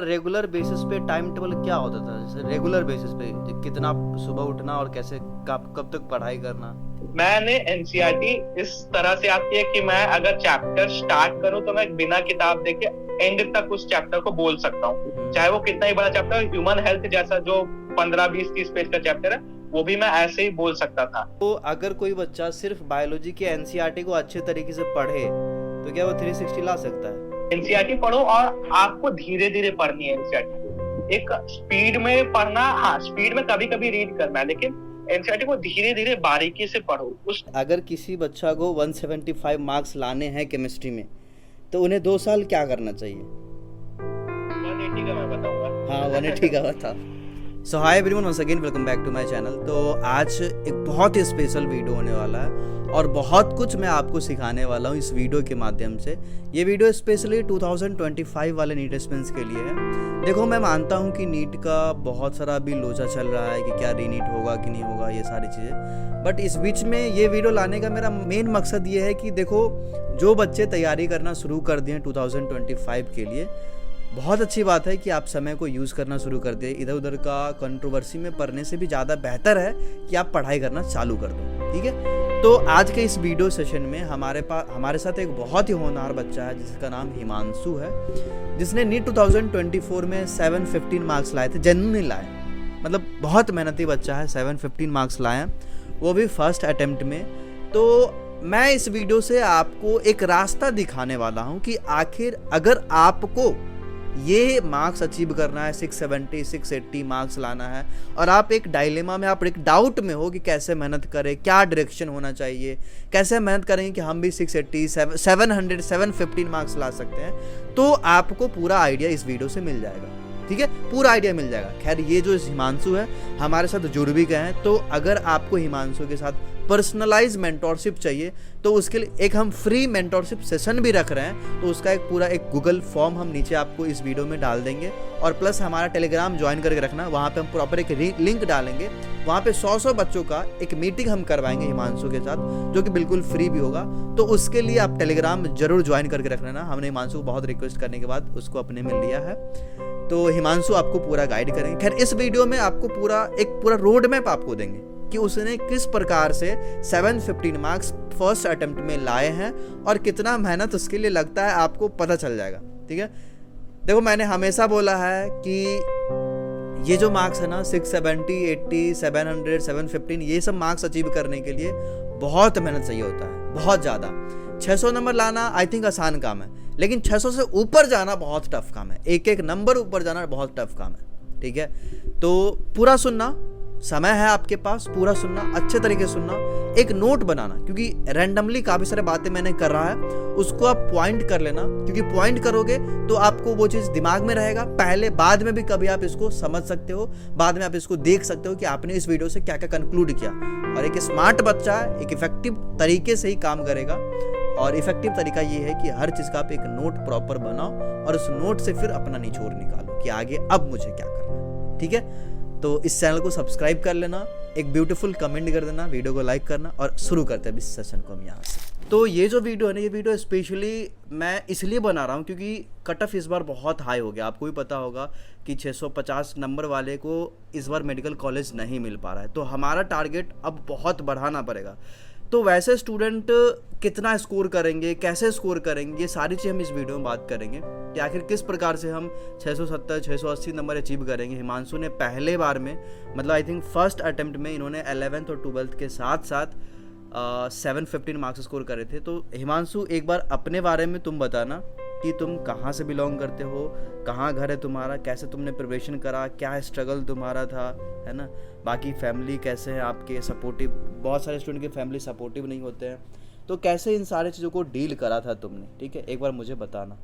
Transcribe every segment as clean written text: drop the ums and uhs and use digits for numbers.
Regular basis पे time table क्या होता था? जैसे रेगुलर बेसिस पे कितना सुबह उठना और कैसे कब तक पढ़ाई करना? मैंने एनसीईआरटी इस तरह से याद किया कि मैं अगर चैप्टर स्टार्ट करूं तो मैं बिना किताब देखे एंड तक उस चैप्टर को बोल सकता हूं, चाहे वो कितना ही बड़ा चैप्टर, ह्यूमन हेल्थ जैसा जो 15, 20, 30 पेज का चैप्टर है, वो भी मैं ऐसे ही बोल सकता था। तो अगर कोई बच्चा सिर्फ बायोलॉजी के एनसीईआरटी को अच्छे तरीके से पढ़े तो क्या वो 360 ला सकता है? एनसीईआरटी पढ़ो और आपको धीरे धीरे पढ़नी है एनसीईआरटी को। एक स्पीड में पढ़ना, हाँ स्पीड में कभी कभी रीड करना है, लेकिन एनसीईआरटी को धीरे धीरे बारीकी से पढ़ो। अगर किसी बच्चा को 175 मार्क्स लाने हैं केमिस्ट्री में तो उन्हें 2 साल क्या करना चाहिए? 180 का मैं बताऊंगा। हाँ 180 का बता। So hi everyone, once again welcome back to my channel. तो आज एक बहुत ही स्पेशल वीडियो होने वाला है और बहुत कुछ मैं आपको सिखाने वाला हूँ इस वीडियो के माध्यम से। ये वीडियो स्पेशली 2025 वाले नीट एस्पिरेंट्स के लिए है। देखो, मैं मानता हूँ कि नीट का बहुत सारा अभी लोचा चल रहा है कि क्या रीनीट होगा कि नहीं होगा, ये सारी चीज़ें। बट इस बीच में ये वीडियो लाने का मेरा मेन मकसद ये है कि देखो, जो बच्चे तैयारी करना शुरू कर दिए 2025 के लिए, बहुत अच्छी बात है कि आप समय को यूज़ करना शुरू कर दें। इधर उधर का कंट्रोवर्सी में पढ़ने से भी ज़्यादा बेहतर है कि आप पढ़ाई करना चालू कर दो, ठीक है। तो आज के इस वीडियो सेशन में हमारे साथ एक बहुत ही होनहार बच्चा है जिसका नाम हिमांशु है, जिसने नीट 2024 में 715 मार्क्स लाए थे। जेन्युइनली लाए, मतलब बहुत मेहनती बच्चा है, 715 मार्क्स लाए हैं, वो भी फर्स्ट अटेम्प्ट में। तो मैं इस वीडियो से आपको एक रास्ता दिखाने वाला हूँ कि आखिर अगर आपको ये मार्क्स अचीव करना है, 670 680 मार्क्स लाना है, और आप एक डायलेमा में, आप एक डाउट में हो कि कैसे मेहनत करें, क्या डायरेक्शन होना चाहिए, कैसे मेहनत करेंगे कि हम भी 680 700 715 मार्क्स ला सकते हैं, तो आपको पूरा आइडिया इस वीडियो से मिल जाएगा, ठीक है। पूरा आइडिया मिल जाएगा। खैर, ये जो हिमांशु है हमारे साथ जुड़ भी गए हैं, तो अगर आपको हिमांशु के साथ पर्सनलाइज मेंटोरशिप चाहिए तो उसके लिए एक हम फ्री मेंटोरशिप सेशन भी रख रहे हैं। तो उसका एक गूगल फॉर्म हम नीचे आपको इस वीडियो में डाल देंगे, और प्लस हमारा टेलीग्राम ज्वाइन करके रखना। वहाँ पे हम प्रॉपर एक लिंक डालेंगे, वहाँ पे 100 बच्चों का एक मीटिंग हम करवाएंगे हिमांशु के साथ, जो कि बिल्कुल फ्री भी होगा। तो उसके लिए आप टेलीग्राम जरूर ज्वाइन करके रख लेना। हमने हिमांशु को बहुत रिक्वेस्ट करने के बाद उसको अपने में लिया है, तो हिमांशु आपको पूरा गाइड करेंगे। खैर, इस वीडियो में आपको पूरा रोड मैप आपको देंगे कि उसने किस प्रकार से 715 मार्क्स फर्स्ट अटेम्प्ट में लाए हैं और कितना मेहनत उसके लिए लगता है, आपको पता चल जाएगा, ठीक है। देखो, मैंने हमेशा बोला है कि ये जो मार्क्स है ना, 670 80 700 715, ये सब मार्क्स अचीव करने के लिए बहुत मेहनत चाहिए होता है, बहुत ज़्यादा। 600 नंबर लाना आई थिंक आसान काम है, लेकिन 600 से ऊपर जाना बहुत टफ काम है। एक नंबर ऊपर जाना बहुत टफ काम है, ठीक है। तो पूरा सुनना, समय है आपके पास, पूरा सुनना, अच्छे तरीके से सुनना, एक नोट बनाना, क्योंकि रैंडमली काफ़ी सारे बातें मैंने कर रहा है, उसको आप पॉइंट कर लेना, क्योंकि पॉइंट करोगे तो आपको वो चीज़ दिमाग में रहेगा। बाद में भी कभी आप इसको समझ सकते हो, बाद में आप इसको देख सकते हो कि आपने इस वीडियो से क्या क्या कंक्लूड किया। और एक स्मार्ट बच्चा एक इफेक्टिव तरीके से ही काम करेगा, और इफेक्टिव तरीका ये है कि हर चीज़ का आप एक नोट प्रॉपर बनाओ और उस नोट से फिर अपना निचोड़ निकालो कि आगे अब मुझे क्या करना है, ठीक है। तो इस चैनल को सब्सक्राइब कर लेना, एक ब्यूटीफुल कमेंट कर देना, वीडियो को लाइक करना, और शुरू करते हैं इस सेशन को हम यहाँ से। तो ये जो वीडियो है ना, ये वीडियो स्पेशली मैं इसलिए बना रहा हूँ क्योंकि कट ऑफ इस बार बहुत हाई हो गया। आपको भी पता होगा कि 650 नंबर वाले को इस बार मेडिकल कॉलेज नहीं मिल पा रहा है, तो हमारा टारगेट अब बहुत बढ़ाना पड़ेगा। तो वैसे स्टूडेंट कितना स्कोर करेंगे, कैसे स्कोर करेंगे, ये सारी चीज़ हम इस वीडियो में बात करेंगे कि आखिर किस प्रकार से हम 670 680 नंबर अचीव करेंगे। हिमांशु ने पहले बार में, मतलब आई थिंक फर्स्ट अटेम्प्ट में, इन्होंने 11th और 12th के साथ साथ 715 मार्क्स स्कोर करे थे। तो हिमांशु, एक बार अपने बारे में तुम बताना कि तुम कहाँ से बिलोंग करते हो, कहाँ घर है तुम्हारा, कैसे तुमने प्रिपरेशन करा, क्या स्ट्रगल तुम्हारा था, है ना। बाकी फैमिली कैसे है आपके, सपोर्टिव, बहुत सारे स्टूडेंट की फैमिली सपोर्टिव नहीं होते हैं, तो कैसे इन सारी चीज़ों को डील करा था तुमने, ठीक है, एक बार मुझे बताना।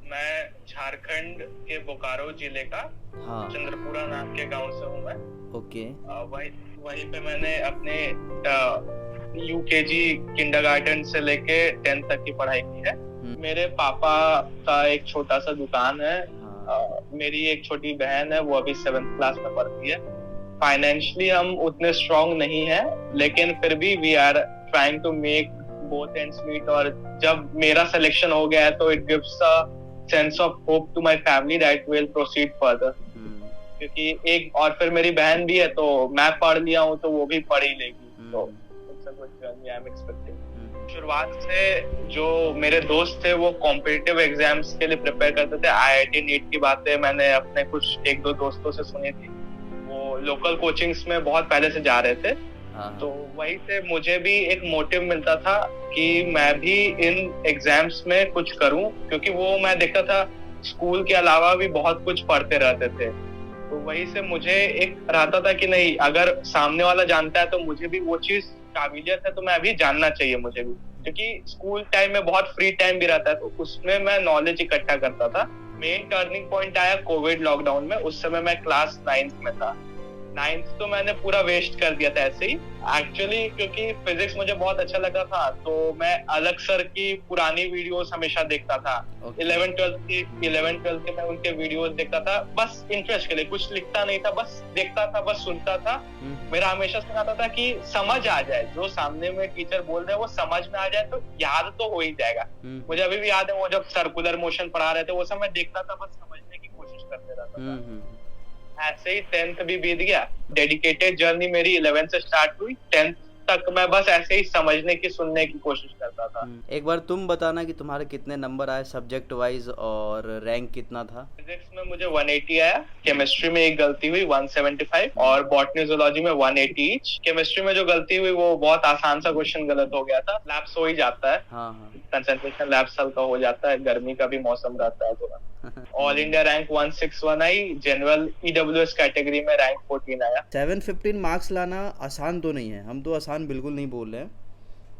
मैं झारखंड के बोकारो जिले का, हाँ, चंद्रपुरा नाम के गांव से हूँ मैं। ओके। वहीं पे मैंने अपने यूकेजी किंडरगार्टन से लेके 10th तक की पढ़ाई की है। मेरे पापा का एक छोटा सा दुकान है, मेरी एक छोटी बहन है, वो अभी 7th क्लास में पढ़ती है। फाइनेंशियली हम उतने स्ट्रॉन्ग नहीं है, लेकिन फिर भी we are trying to make both ends meet. और जब मेरा सिलेक्शन हो गया है तो it gives a sense of hope to my family that will proceed further. क्योंकि एक और फिर मेरी बहन भी है, तो मैं पढ़ लिया हूँ तो वो भी पढ़ ही लेगी, तो it's a good journey I am expecting. शुरुआत से जो मेरे दोस्त थे वो कॉम्पिटिटिव एग्जाम्स के लिए प्रिपेयर करते थे। IIT नीट की बातें मैंने अपने कुछ एक दो दोस्तों से सुनी थी, वो लोकल कोचिंग्स में बहुत पहले से जा रहे थे। तो वही से मुझे भी एक मोटिव मिलता था कि मैं भी इन एग्जाम्स में कुछ करूं, क्योंकि वो मैं देखता था स्कूल के अलावा भी बहुत कुछ पढ़ते रहते थे। तो वही से मुझे एक रहता था कि नहीं, अगर सामने वाला जानता है तो मुझे भी वो चीज काबिलियत है तो मैं अभी जानना चाहिए मुझे भी, क्योंकि स्कूल टाइम में बहुत फ्री टाइम भी रहता है तो उसमें मैं नॉलेज इकट्ठा करता था। मेन टर्निंग पॉइंट आया कोविड लॉकडाउन में। उस समय मैं क्लास 9th में था। 9th तो मैंने पूरा वेस्ट कर दिया था ऐसे ही एक्चुअली, क्योंकि फिजिक्स मुझे बहुत अच्छा लगा था तो मैं अलग सर की पुरानी वीडियोस हमेशा देखता था। 11th 12th के मैं उनके वीडियोस देखता था, बस इंटरेस्ट के लिए, कुछ लिखता नहीं था, बस देखता था, बस सुनता था। मेरा हमेशा से आता था कि समझ आ जाए, जो सामने में टीचर बोल रहे हैं वो समझ में आ जाए तो याद तो हो ही जाएगा। मुझे अभी भी याद है वो जब सर्कुलर मोशन पढ़ा रहे थे वो सब मैं देखता था, बस समझने की कोशिश करते रहता था। ऐसे ही 10th भी बीत गया। डेडिकेटेड जर्नी मेरी 11th से स्टार्ट हुई। 10th तक मैं बस ऐसे ही समझने की, सुनने की कोशिश करता था। एक बार तुम बताना कि तुम्हारे कितने नंबर आए सब्जेक्ट वाइज और रैंक कितना था? फिजिक्स में मुझे 180 आया, केमिस्ट्री में एक गलती हुई 175 और बॉटनी जूलॉजी में 180 ईच। केमिस्ट्री में जो गलती हुई वो बहुत आसान सा क्वेश्चन गलत हो गया था। लैब्स हो ही जाता है, कंसंट्रेशन लैब्स हल्का हो जाता है, गर्मी का भी मौसम रहता है थोड़ा। ऑल इंडिया रैंक 161 आई, जनरल EWS कैटेगरी में रैंक 14 आया। 715 मार्क्स लाना आसान तो नहीं है, हम तो आसान बिल्कुल नहीं बोल रहे हैं,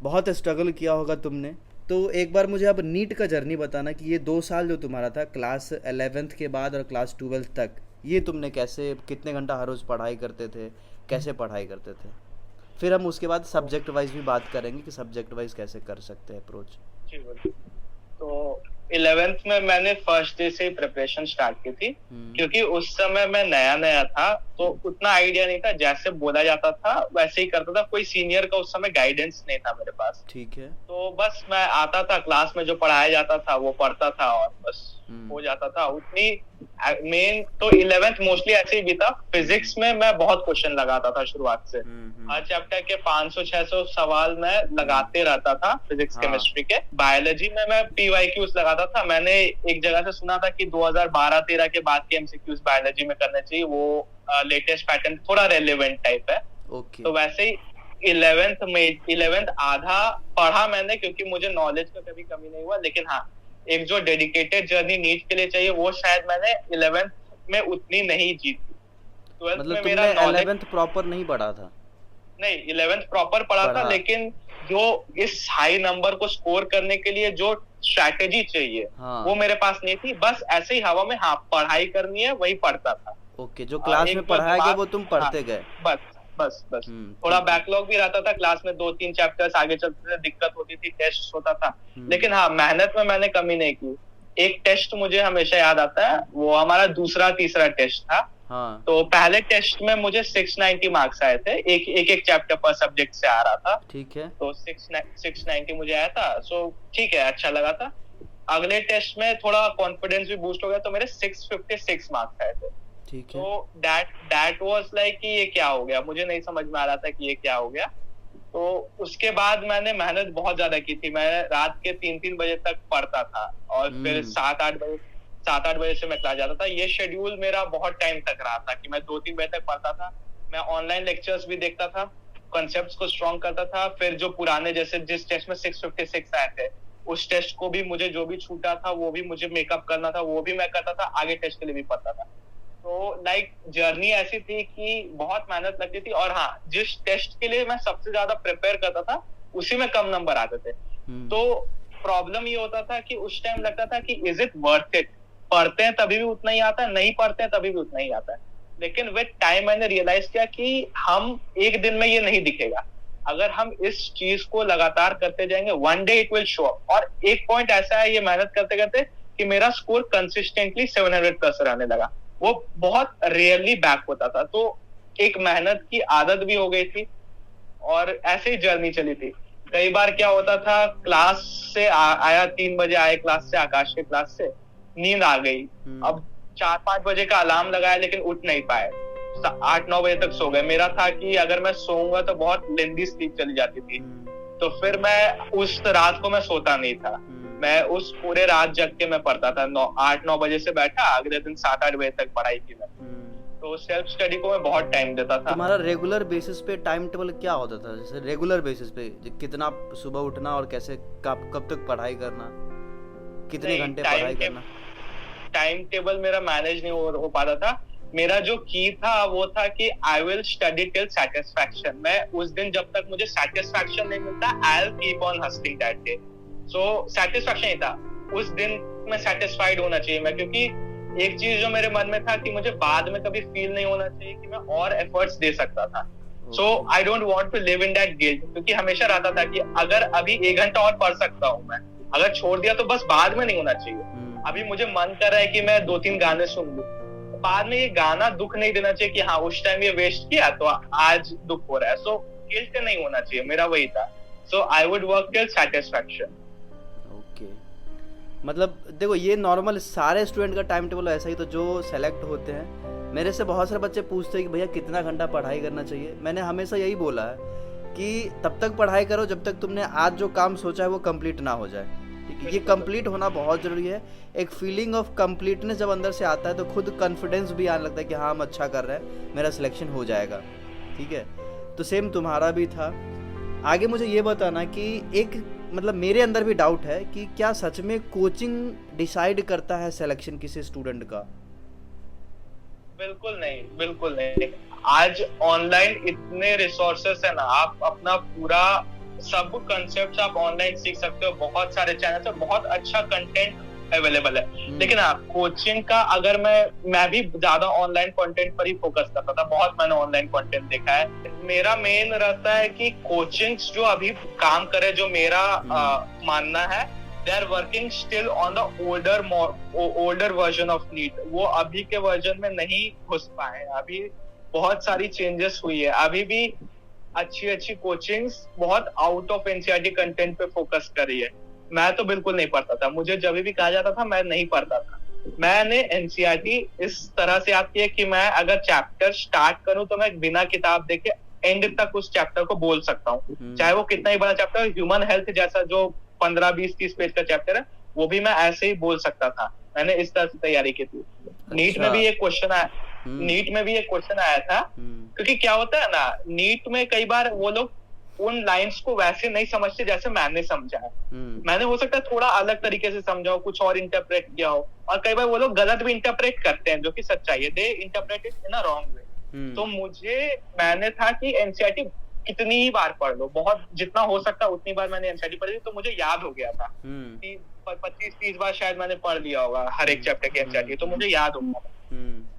बहुत स्ट्रगल किया होगा तुमने। तो एक बार मुझे अब नीट का जर्नी बताना कि ये 2 साल जो तुम्हारा था क्लास 11th के बाद और क्लास 12th तक, ये तुमने कैसे, कितने घंटा हर रोज़ पढ़ाई करते थे, कैसे पढ़ाई करते थे? फिर हम उसके बाद सब्जेक्ट वाइज भी बात करेंगे कि सब्जेक्ट वाइज कैसे कर सकते हैं अप्रोच। तो 11th में मैंने फर्स्ट डे से ही प्रिपरेशन स्टार्ट की थी, क्योंकि उस समय मैं नया था तो उतना आइडिया नहीं था, जैसे बोला जाता था वैसे ही करता था। कोई सीनियर का उस समय गाइडेंस नहीं था मेरे पास। ठीक है। तो बस मैं आता था, क्लास में जो पढ़ाया जाता था वो पढ़ता था और बस हो जाता था उतनी। मेन तो 11th मोस्टली ऐसे ही भी था। फिजिक्स में मैं बहुत क्वेश्चन लगाता था शुरुआत से। हर चैप्टर के 500-600 सवाल मैं लगाते रहता था फिजिक्स केमिस्ट्री के। बायोलॉजी में मैं PYQs लगाता था। मैंने एक जगह से सुना था कि 2012-13 के बाद के MCQs बायोलॉजी में करने चाहिए, वो लेटेस्ट पैटर्न थोड़ा रेलेवेंट टाइप है। तो वैसे ही 11th आधा पढ़ा मैंने, क्योंकि मुझे नॉलेज का कभी कमी नहीं हुआ। लेकिन हाँ, एक जो डेडिकेटेड जर्नी नीट के लिए चाहिए वो शायद मैंने 11th में उतनी नहीं जीती। 12th मतलब में तुमने मेरा 11th प्रॉपर नहीं पढ़ा था? नहीं, 11th प्रॉपर पढ़ा था, लेकिन जो इस हाई नंबर को स्कोर करने के लिए जो स्ट्रैटेजी चाहिए वो मेरे पास नहीं थी। बस ऐसे ही हवा में, हाँ पढ़ाई करनी है वही पढ़ता था। ओके, जो क्लास में पढ़ाया गया वो तुम पढ़ते गए? बस थोड़ा बैकलॉग भी रहता था क्लास में, 2-3 चैप्टर्स आगे चलते थे, दिक्कत होती थी, टेस्ट होता था। लेकिन हाँ, मेहनत में मैंने कमी नहीं की। एक टेस्ट मुझे हमेशा याद आता है, वो हमारा दूसरा तीसरा टेस्ट था। तो पहले टेस्ट में मुझे 690 मार्क्स आए थे, एक चैप्टर पर सब्जेक्ट से आ रहा था। ठीक है। तो 690 मुझे आया था, सो ठीक है, अच्छा लगा था। अगले टेस्ट में थोड़ा कॉन्फिडेंस भी बूस्ट हो गया तो मेरे 656 मार्क्स आए थे। ठीक है। तो दैट वाज लाइक कि ये क्या हो गया, मुझे नहीं समझ में आ रहा था कि ये क्या हो गया। तो उसके बाद मैंने मेहनत बहुत ज्यादा की थी। मैं रात के 3-3 बजे तक पढ़ता था और फिर 7-8 बजे से मैं क्लास जाता था। ये शेड्यूल मेरा बहुत टाइम तक रहा था कि मैं 2-3 बजे तक पढ़ता था। मैं ऑनलाइन लेक्चर्स भी देखता था, कॉन्सेप्ट्स को स्ट्रॉन्ग करता था। फिर जो पुराने, जैसे जिस टेस्ट में 656 आए थे, उस टेस्ट को भी मुझे, जो भी छूटा था वो भी मुझे मेकअप करना था, वो भी मैं करता था, आगे टेस्ट के लिए भी पढ़ता था। तो लाइक जर्नी ऐसी थी कि बहुत मेहनत लगती थी। और हाँ, जिस टेस्ट के लिए मैं सबसे ज्यादा प्रिपेयर करता था उसी में कम नंबर आते थे। तो प्रॉब्लम ये होता था कि उस टाइम लगता था कि इज इट वर्थ इट, पढ़ते हैं तभी भी उतना ही आता है, नहीं पढ़ते हैं तभी भी उतना ही आता है। लेकिन विद टाइम मैंने रियलाइज किया कि हम एक दिन में ये नहीं दिखेगा। अगर हम इस चीज को लगातार करते जाएंगे, one day it will show up. और एक पॉइंट ऐसा है ये मेहनत करते करते कि मेरा स्कोर कंसिस्टेंटली 700+ रहने लगा। वो बहुत रेयरली बैक होता था। तो एक मेहनत की आदत भी हो गई थी और ऐसे ही जर्नी चली थी। कई बार क्या होता था, क्लास से आया 3 बजे आए क्लास से, आकाश के क्लास से, नींद आ गई। अब 4-5 बजे का अलार्म लगाया लेकिन उठ नहीं पाए, 8-9 बजे तक सो गए। मेरा था कि अगर मैं सोऊंगा तो बहुत लेंदी स्लीप चली जाती थी, तो फिर मैं उस रात को मैं सोता नहीं था। मैं उस पूरे रात जग के मैं पढ़ता था, 8-9 बजे से बैठा, अगले दिन 7-8 बजे तक पढ़ाई की मैं। तो सेल्फ स्टडी को मैं बहुत टाइम देता था। तुम्हारा रेगुलर बेसिस पे टाइम टेबल क्या होता था? जैसे रेगुलर बेसिस पे कितना सुबह उठना और कैसे कब तक पढ़ाई करना, कितने घंटे पढ़ाई करना? टाइम टेबल मेरा मैनेज नहीं हो पाता था। मेरा जो की था वो था कि I will study till satisfaction. मैं उस दिन जब तक मुझे सेटिस्फैक्शन नहीं मिलता, I will keep on hustling that day. So satisfaction ही था, उस दिन में सेटिस्फाइड होना चाहिए मैं, क्योंकि एक चीज जो मेरे मन में था कि मुझे बाद में कभी फील नहीं होना चाहिए कि मैं और एफर्ट्स दे सकता था। So I don't want to live in that guilt, क्योंकि हमेशा रहता था कि अगर अभी 1 घंटा और पढ़ सकता हूँ मैं, अगर छोड़ दिया तो बस बाद में नहीं होना चाहिए। अभी मुझे मन कर रहा है कि मैं 2-3 गाने सुन लूं, बाद में ये गाना दुख नहीं देना चाहिए कि हाँ उस टाइम ये वेस्ट किया तो आज दुख हो रहा है। सो गिल्ट नहीं होना चाहिए, मेरा वही था। So I would work till satisfaction. Okay, मतलब देखो ये नॉर्मल सारे स्टूडेंट का टाइम टेबल ऐसा ही, तो जो सेलेक्ट होते हैं, मेरे से बहुत सारे बच्चे पूछते हैं कि भैया कितना घंटा पढ़ाई करना चाहिए। मैंने हमेशा यही बोला है कि तब तक पढ़ाई करो जब तक तुमने आज जो काम सोचा है वो कंप्लीट ना हो जाए। ये कंप्लीट होना बहुत ज़रूरी है। एक फीलिंग ऑफ कंप्लीटनेस जब अंदर से आता है तो खुद कॉन्फिडेंस भी आने लगता है कि हाँ हम अच्छा कर रहे हैं, मेरा सिलेक्शन हो जाएगा। ठीक है, तो सेम तुम्हारा भी था। आगे मुझे ये बताना कि एक मतलब मेरे अंदर भी डाउट है कि क्या सच में कोचिंग डिसाइड करता है सिलेक्शन किसी स्टूडेंट का? बिल्कुल नहीं, बिल्कुल नहीं। आज ऑनलाइन इतने रिसोर्सेस है ना, आप अपना पूरा सब कंसेप्ट आप ऑनलाइन सीख सकते हो। बहुत सारे चैनल है, बहुत अच्छा कंटेंट अवेलेबल है। लेकिन हाँ, कोचिंग का अगर मैं भी ज्यादा ऑनलाइन कंटेंट पर ही फोकस करता था। बहुत मैंने ऑनलाइन कंटेंट देखा है। मेरा मेन रहता है कि कोचिंग्स जो अभी काम करे, जो मेरा मानना है, they are working still on the older version of NEET. वो अभी के वर्जन में नहीं घुस पाए। अभी बहुत सारी चेंजेस हुई है। अभी भी अच्छी कोचिंग्स बहुत आउट ऑफ एनसीईआरटी कंटेंट पे फोकस कर रही है। मैं तो बिल्कुल नहीं पढ़ता था। मुझे जब भी कहा जाता था मैं नहीं पढ़ता था। मैंने एनसीईआरटी इस तरह से याद किया कि मैं अगर चैप्टर स्टार्ट करूं तो मैं बिना किताब देखे एंड तक उस चैप्टर को बोल सकता हूँ, चाहे वो कितना ही बड़ा चैप्टर हो। ह्यूमन हेल्थ जैसा जो 15, 20, 30 पेज का चैप्टर है, वो भी मैं ऐसे ही बोल सकता था। मैंने इस तरह से तैयारी की थी। नीट में भी एक क्वेश्चन आया था, क्योंकि क्या होता है ना, नीट में कई बार वो लोग उन लाइंस को वैसे नहीं समझते जैसे मैंने समझा है। मैंने हो सकता है थोड़ा अलग तरीके से समझा हो, कुछ और इंटरप्रेट किया हो, और कई बार वो लोग गलत भी इंटरप्रेट करते हैं, जो कि सच्चाई है। They interpret it in a wrong way. तो मैंने था कि एनसीईआरटी कितनी ही बार पढ़ लो, बहुत जितना हो सकता उतनी बार मैंने एनसीईआरटी पढ़ी, तो मुझे याद हो गया था। 25-30 बार शायद मैंने पढ़ लिया होगा हर एक चैप्टर की एनसीईआरटी, तो मुझे याद हो गया।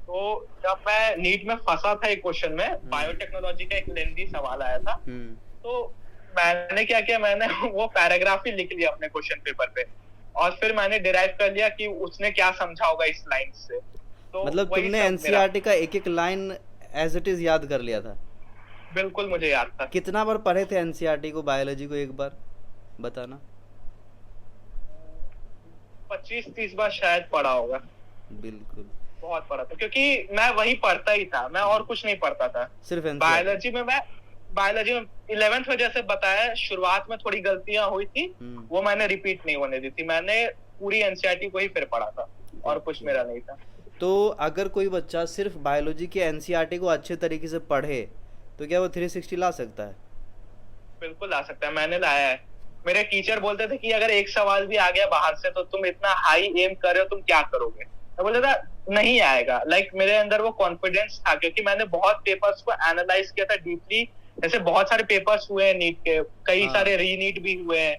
तो जब मैं नीट में फंसा था एक क्वेश्चन में, बायोटेक्नोलॉजी का एक लेंथी सवाल आया था, तो मैंने क्या किया, मैंने वो पैराग्राफ ही लिख लिया अपने क्वेश्चन पेपर पे, और फिर मैंने डिराइव कर लिया कि उसने क्या समझा होगा इस लाइन से। तो मतलब तुमने एनसीईआरटी का एक लाइन एज इट इज याद कर लिया था? बिल्कुल, मुझे याद था। कितना बार पढ़े थे एनसीईआरटी को, बायोलॉजी को, एक बार बताना? 25-30 बार शायद पढ़ा होगा। बिल्कुल, बहुत पढ़ा था, क्योंकि मैं वही पढ़ता ही था, मैं और कुछ नहीं पढ़ता था। सिर्फ बायोलॉजी में 11th में जैसे बताया, शुरुआत में थोड़ी गलतियां हुई थी, वो मैंने रिपीट नहीं होने दी थी। मैंने पूरी एनसीईआरटी को ही फिर पढ़ा था, और कुछ मेरा नहीं था। तो अगर कोई बच्चा सिर्फ बायोलॉजी के एनसीईआरटी को अच्छे तरीके से पढ़े तो क्या वो 360 ला सकता है? बिल्कुल ला सकता है, मैंने लाया है। मेरे टीचर बोलते थे कि अगर एक सवाल भी आ गया बाहर से तो तुम इतना हाई एम कर रहे हो, तुम क्या करोगे? मैं बोलता था नहीं आएगा। मेरे अंदर वो कॉन्फिडेंस था, क्योंकि मैंने बहुत पेपर्स को एनालाइज किया था डीपली। जैसे बहुत सारे पेपर्स हुए हैं नीट के, कई सारे रीनीट भी हुए हैं,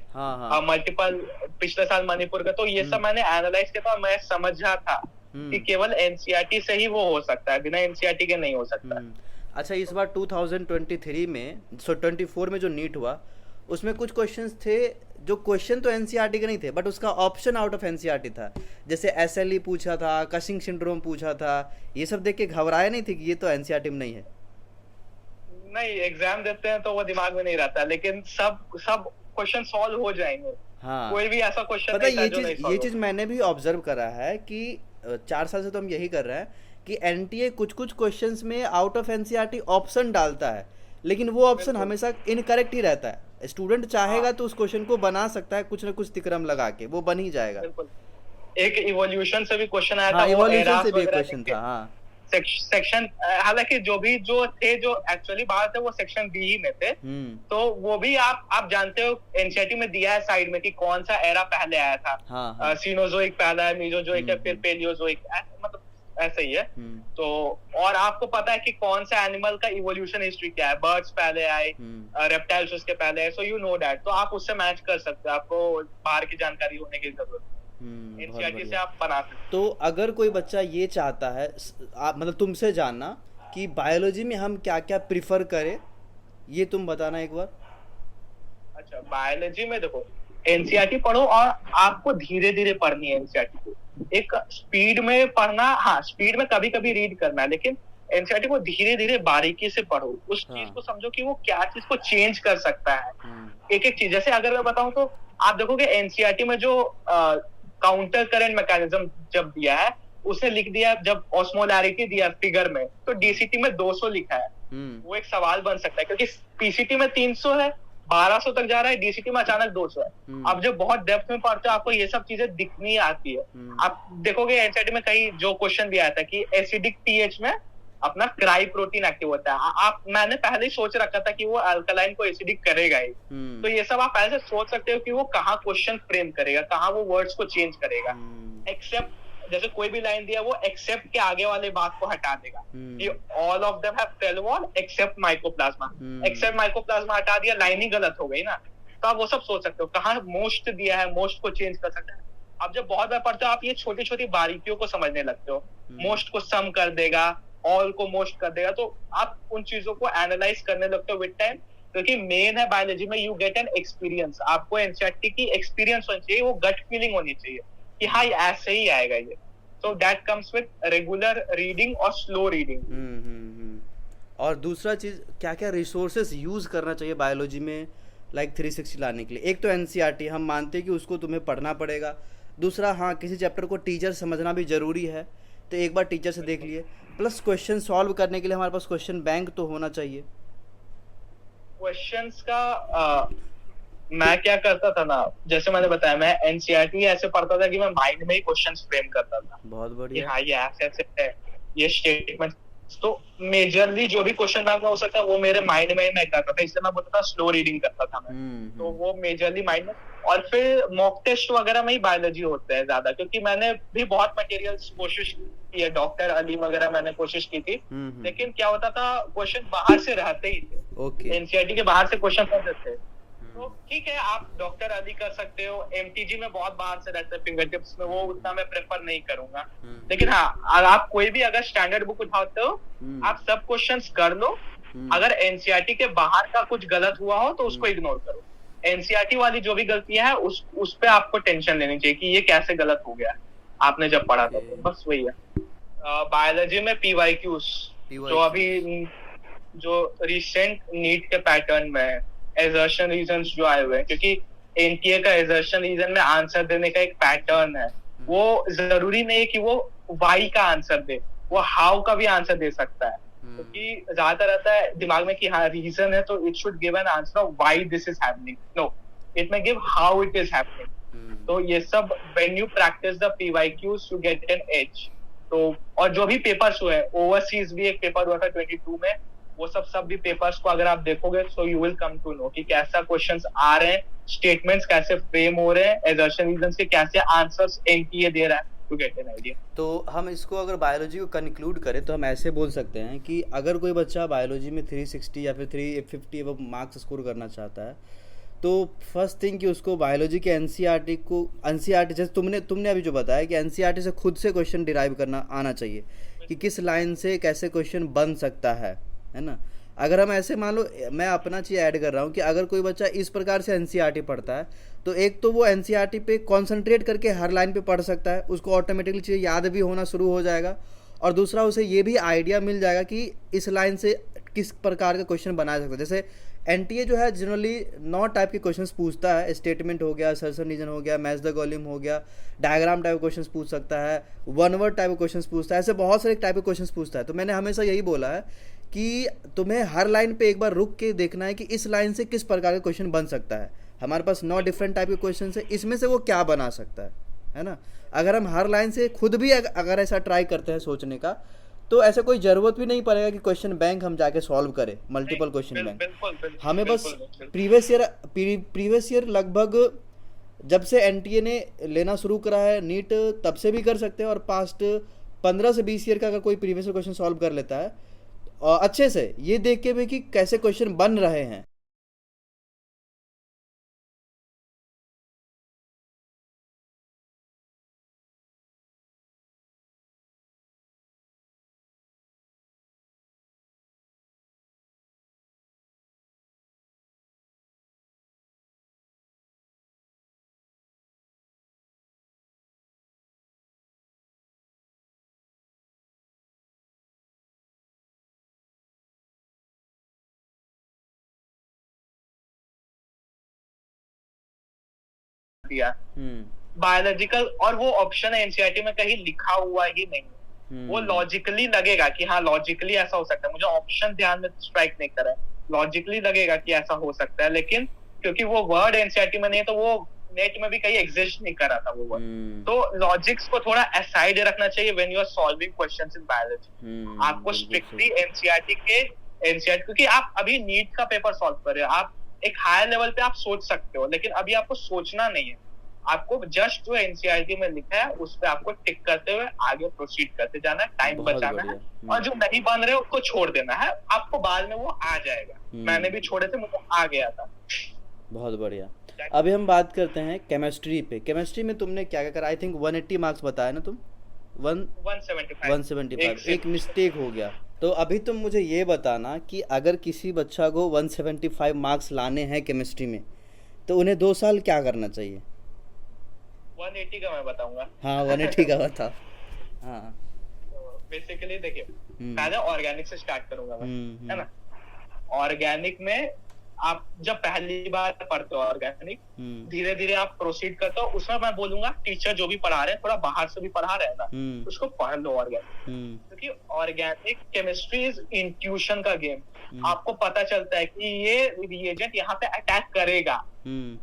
मल्टीपल, पिछले साल मणिपुर का, तो ये सब मैंने एनालाइज किया था, और मैं समझा था कि केवल एनसीईआरटी से ही वो हो सकता है, बिना एनसीईआरटी के नहीं हो सकता। अच्छा, इस बार 2023 में 24 में जो नीट हुआ, उसमें कुछ क्वेश्चंस थे जो क्वेश्चन तो एनसीईआरटी के नहीं थे, बट उसका ऑप्शन आउट ऑफ एनसीईआरटी था। जैसे एसएलई पूछा था, कशिंग सिंड्रोम पूछा था। ये सब देख के घबराए नहीं थे कि ये तो एनसीईआरटी में नहीं है? नहीं, एग्जाम देते हैं तो वो दिमाग में नहीं रहता, लेकिन सब क्वेश्चन सॉल्व हो जाएंगे। हाँ कोई भी ऐसा क्वेश्चन पता है, नहीं था जो नहीं ये सॉल्व चीज़ मैंने भी ऑब्जर्व करा है कि 4 साल से तो हम यही कर रहे हैं कि एनटीए कुछ कुछ क्वेश्चंस में आउट ऑफ एनसीईआरटी ऑप्शन डालता है, लेकिन वो ऑप्शन बिल्कुल। हमेशा इनकरेक्ट ही रहता है। स्टूडेंट चाहेगा हाँ तो उस क्वेश्चन को बना सकता है, कुछ ना कुछ तिकड़म लगा के वो बन ही जाएगा। बिल्कुल। एक इवोल्यूशन से भी क्वेश्चन आया था, हाँ वो इवोल्यूशन से एरास भी एक वगैरह क्वेश्चन लिख था। हाँ। सेक्शन, हालांकि जो थे जो एक्चुअली बाहर थे वो सेक्शन बी ही में थे। तो वो भी आप जानते हो एनसीईआरटी में दिया है साइड में कि कौन सा एरा पहले आया था। हाँ हाँ। सीनोजोइक पहला है, मीजोजोइक है, फिर पेलियोजोइक, मतलब ऐसा ही है। तो और आपको पता है कि कौन सा एनिमल का इवोल्यूशन हिस्ट्री क्या है, बर्ड्स पहले आए, रेप्टाइल्स उसके पहले आए, सो यू नो दैट। तो आप उससे मैच कर सकते हो, आपको बाहर की जानकारी होने की जरूरत है। बहुत एनसीईआरटी से बढ़िया। आप बना सकते हो। तो अगर कोई बच्चा ये चाहता है मतलब तुमसे जानना कि बायोलॉजी में हम क्या क्या प्रिफर करें, ये तुम बताना एक बार। अच्छा, बायोलॉजी में देखो, एनसीईआरटी पढ़ो और आपको धीरे धीरे पढ़नी है एनसीईआरटी को। एक स्पीड में पढ़ना, हाँ स्पीड में कभी कभी रीड करना है, लेकिन एनसीईआरटी को धीरे धीरे बारीकी से पढ़ो। उस चीज को समझो कि वो क्या चीज को चेंज कर सकता है। एक एक चीज, जैसे अगर मैं बताऊं तो आप देखोगे एनसीईआरटी में जो काउंटर करंट मैकेनिज्म जब दिया है, उसे लिख दिया जब ऑस्मोलैरिटी दिया फिगर में, तो डीसीटी में 200 लिखा है। वो एक सवाल बन सकता है, क्योंकि पीसीटी में 300 है, 1200 तक जा रहा है, डीसीटी में अचानक 200 है। अब जब बहुत डेप्थ में पढ़ते हो आपको ये सब चीजें दिखनी आती है। आप देखोगे एनसीईआरटी में कहीं जो क्वेश्चन भी आया था कि एसिडिक पीएच में अपना क्राई प्रोटीन एक्टिव होता है। मैंने पहले ही सोच रखा था कि वो अल्कलाइन को एसिडिक करेगा ही। तो ये सब आप पहले से सोच सकते हो कि वो कहाँ क्वेश्चन फ्रेम करेगा, कहाँ वो वर्ड्स को चेंज करेगा। एक्सेप्ट, जैसे कोई भी लाइन दिया वो एक्सेप्ट के आगे वाले बात को हटा देगा कि all of them have cell wall except mycoplasma. Except mycoplasma हटा दिया, लाइन ही गलत हो गई ना। तो आप वो सब सोच सकते हो, कहाँ मोस्ट दिया है, मोस्ट को चेंज कर सकते हैं। अब जब बहुत बार पढ़ते हो आप ये छोटी छोटी बारीकियों को समझने लगते हो। मोस्ट को सम कर देगा, ऑल को मोस्ट कर देगा, तो आप उन चीजों को एनालाइज करने लगते हो विद टाइम। क्योंकि मेन है बायोलॉजी में यू गेट एन एक्सपीरियंस। आपको एनसीईआरटी की एक्सपीरियंस होनी चाहिए, वो गट फीलिंग होनी चाहिए कि हाँ ऐसे ही आएगा ये। So that comes with regular reading और स्लो रीडिंग। और दूसरा चीज, क्या क्या रिसोर्सेस यूज करना चाहिए बायोलॉजी में लाइक 360 लाने के लिए? एक तो एनसीईआरटी हम मानते हैं कि उसको तुम्हें पढ़ना पड़ेगा। दूसरा, हाँ किसी चैप्टर को टीचर समझना भी जरूरी है, तो एक बार टीचर से देख लिए। प्लस क्वेश्चन सॉल्व करने के लिए हमारे पास क्वेश्चन बैंक तो होना चाहिए। क्वेश्चंस का मैं क्या करता था ना, जैसे मैंने बताया, मैं एनसीईआरटी ऐसे पढ़ता था कि मैं माइंड में ही क्वेश्चंस फ्रेम करता था। बहुत कि बढ़िया। हाँ ये ऐसे ऐसे है, ये स्टेटमेंट। तो मेजरली जो भी क्वेश्चन बैंक में हो सकता है वो मेरे माइंड में ही मैं करता था, इसलिए मैं बोलता था स्लो रीडिंग करता था मैं। तो वो मेजरली माइंड में, और फिर मॉक टेस्ट वगैरह में ही बायोलॉजी होते हैं ज्यादा, क्योंकि मैंने भी बहुत मटेरियल्स कोशिश की है, डॉक्टर अलीम वगैरह मैंने कोशिश की थी। लेकिन क्या होता था, क्वेश्चन बाहर से रहते ही थे। एनसीईआरटी के बाहर से क्वेश्चन रहते थे। तो ठीक है, आप डॉक्टर अली कर सकते हो, एमटीजी में बहुत बाहर से रहते हैं फिंगर टिप्स में, वो उतना मैं प्रेफर नहीं करूंगा। लेकिन हाँ, आप कोई भी अगर स्टैंडर्ड बुक उठाते हो, आप सब क्वेश्चंस कर लो। अगर एनसीईआरटी के बाहर का कुछ गलत हुआ हो तो उसको इग्नोर करो। एनसीईआरटी वाली जो भी गलतियां हैं उस पे आपको टेंशन लेनी चाहिए कि ये कैसे गलत हो गया आपने जब पढ़ा था। तो बस वही है। बायोलॉजी में पीवाईक्यूज जो अभी जो रिसेंट नीट के पैटर्न में एजर्शन रीजंस जो आए हुए हैं, क्योंकि एनटीए का एजर्शन रीजन में आंसर देने का एक पैटर्न है। वो जरूरी नहीं है कि वो वाई का आंसर दे, वो हाउ का भी आंसर दे सकता है। क्योंकि ज्यादा रहता है दिमाग में कि हाँ रीजन है तो it should give an answer of why this is happening. No, it may give how it is happening. तो ये सब when you practise the PYQs you get an edge. तो और जो भी पेपर्स हुए, ओवरसीज भी एक पेपर हुआ था 22 में, वो सब भी पेपर्स को अगर आप देखोगे so you will come to know कि कैसा क्वेश्चंस आ रहे हैं, स्टेटमेंट्स कैसे फ्रेम हो रहे हैं, एजर्शन रीजंस के कैसे आंसर्स एनटीए दे रहा है, टू गेट एन आइडिया। तो हम इसको अगर बायोलॉजी को कंक्लूड करें तो हम ऐसे बोल सकते हैं कि अगर कोई बच्चा बायोलॉजी में 360 या फिर 350 वो मार्क्स स्कोर करना चाहता है, तो फर्स्ट थिंग कि उसको बायोलॉजी के एनसीईआरटी जैसे तुमने अभी जो बताया कि एनसीईआरटी से खुद से क्वेश्चन डिराइव करना आना चाहिए कि किस लाइन से कैसे क्वेश्चन बन सकता है ना। अगर हम ऐसे मान लो, मैं अपना चीज़ ऐड कर रहा हूँ कि अगर कोई बच्चा इस प्रकार से एनसीईआरटी पढ़ता है तो एक तो वो एनसीईआरटी पे कंसंट्रेट करके हर लाइन पे पढ़ सकता है, उसको ऑटोमेटिकली चीज़ें याद भी होना शुरू हो जाएगा। और दूसरा, उसे ये भी आइडिया मिल जाएगा कि इस लाइन से किस प्रकार का क्वेश्चन बनाया सकता है। जैसे एनटीए जो है जनरली 9 टाइप के क्वेश्चंस पूछता है। स्टेटमेंट हो गया, असर्शन रीजन हो गया, मैच द वॉल्यूम हो गया, डायग्राम टाइप के क्वेश्चंस पूछ सकता है, वन वर्ड टाइप के क्वेश्चंस पूछता है, ऐसे बहुत सारे टाइप के क्वेश्चंस पूछता है। तो मैंने हमेशा यही बोला है कि तुम्हें हर लाइन पे एक बार रुक के देखना है कि इस लाइन से किस प्रकार का क्वेश्चन बन सकता है। हमारे पास 9 डिफरेंट टाइप के क्वेश्चन है, इसमें से वो क्या बना सकता है ना। अगर हम हर लाइन से खुद भी अगर ऐसा ट्राई करते हैं सोचने का, तो ऐसे कोई ज़रूरत भी नहीं पड़ेगा कि क्वेश्चन बैंक हम जाके सॉल्व करें, मल्टीपल क्वेश्चन बैंक। हमें बस प्रीवियस ईयर लगभग जब से एनटीए ने लेना शुरू करा है नीट, तब से भी कर सकते हैं, और पास्ट 15 से 20 ईयर का अगर कोई प्रीवियस ईयर क्वेश्चन सॉल्व कर लेता है और अच्छे से ये देख के भी कि कैसे क्वेश्चन बन रहे हैं। दिया बायोलॉजिकल, और वो ऑप्शन है एनसीईआरटी में कहीं लिखा हुआ ही नहीं। वो लॉजिकली लगेगा कि हाँ लॉजिकली ऐसा हो सकता है, मुझे ऑप्शन ध्यान में स्ट्राइक नहीं कर रहा है, लॉजिकली लगेगा कि ऐसा हो सकता है, लेकिन क्योंकि वो वर्ड एनसीईआरटी में नहीं है तो वो नेट में भी कहीं एग्जिस्ट नहीं कर रहा था वो वर्ड। तो लॉजिक्स को थोड़ा असाइड रखना चाहिए when you are solving questions in biology. आपको स्ट्रिक्टली एनसीईआरटी क्योंकि आप अभी नीट का पेपर सॉल्व कर रहे हो, आप एक हायर लेवल पे आप सोच सकते हो, लेकिन अभी आपको सोचना नहीं है, आपको जस्ट जो एनसीईआरटी में लिखा है उस पे आपको टिक करते हुए आगे प्रोसीड करते जाना है, टाइम बचाना है, और जो नहीं बन रहे उसको छोड़ देना है, आपको बाद में वो आ जाएगा। मैंने भी छोड़े थे, मुझे आ गया था। बहुत बढ़िया। अभी हम बात करते हैं केमिस्ट्री पे। केमिस्ट्री में तुमने क्या क्या करा? आई थिंक 180 मार्क्स बताया ना तुम? 175। एक मिस्टेक हो गया। तो अभी तुम मुझे ये बताना कि अगर किसी बच्चा को 175 मार्क्स लाने हैं केमिस्ट्री में, तो उन्हें 2 साल क्या करना चाहिए? 180 का मैं बताऊंगा। हाँ 180 का बता। हाँ बेसिकली देखिए, पहले ऑर्गेनिक से स्टार्ट करूंगा मैं, है ना। ऑर्गेनिक में आप जब पहली बार पढ़ते हो ऑर्गेनिक, धीरे धीरे आप प्रोसीड करते हो, उसमें मैं बोलूंगा टीचर जो भी पढ़ा रहे हैं, थोड़ा बाहर से भी पढ़ा रहे हैं ना, उसको पढ़ लो ऑर्गेनिक, क्योंकि ऑर्गेनिक केमिस्ट्री इज इंट्यूशन का गेम। आपको पता चलता है कि ये रिएजेंट यहाँ पे अटैक करेगा।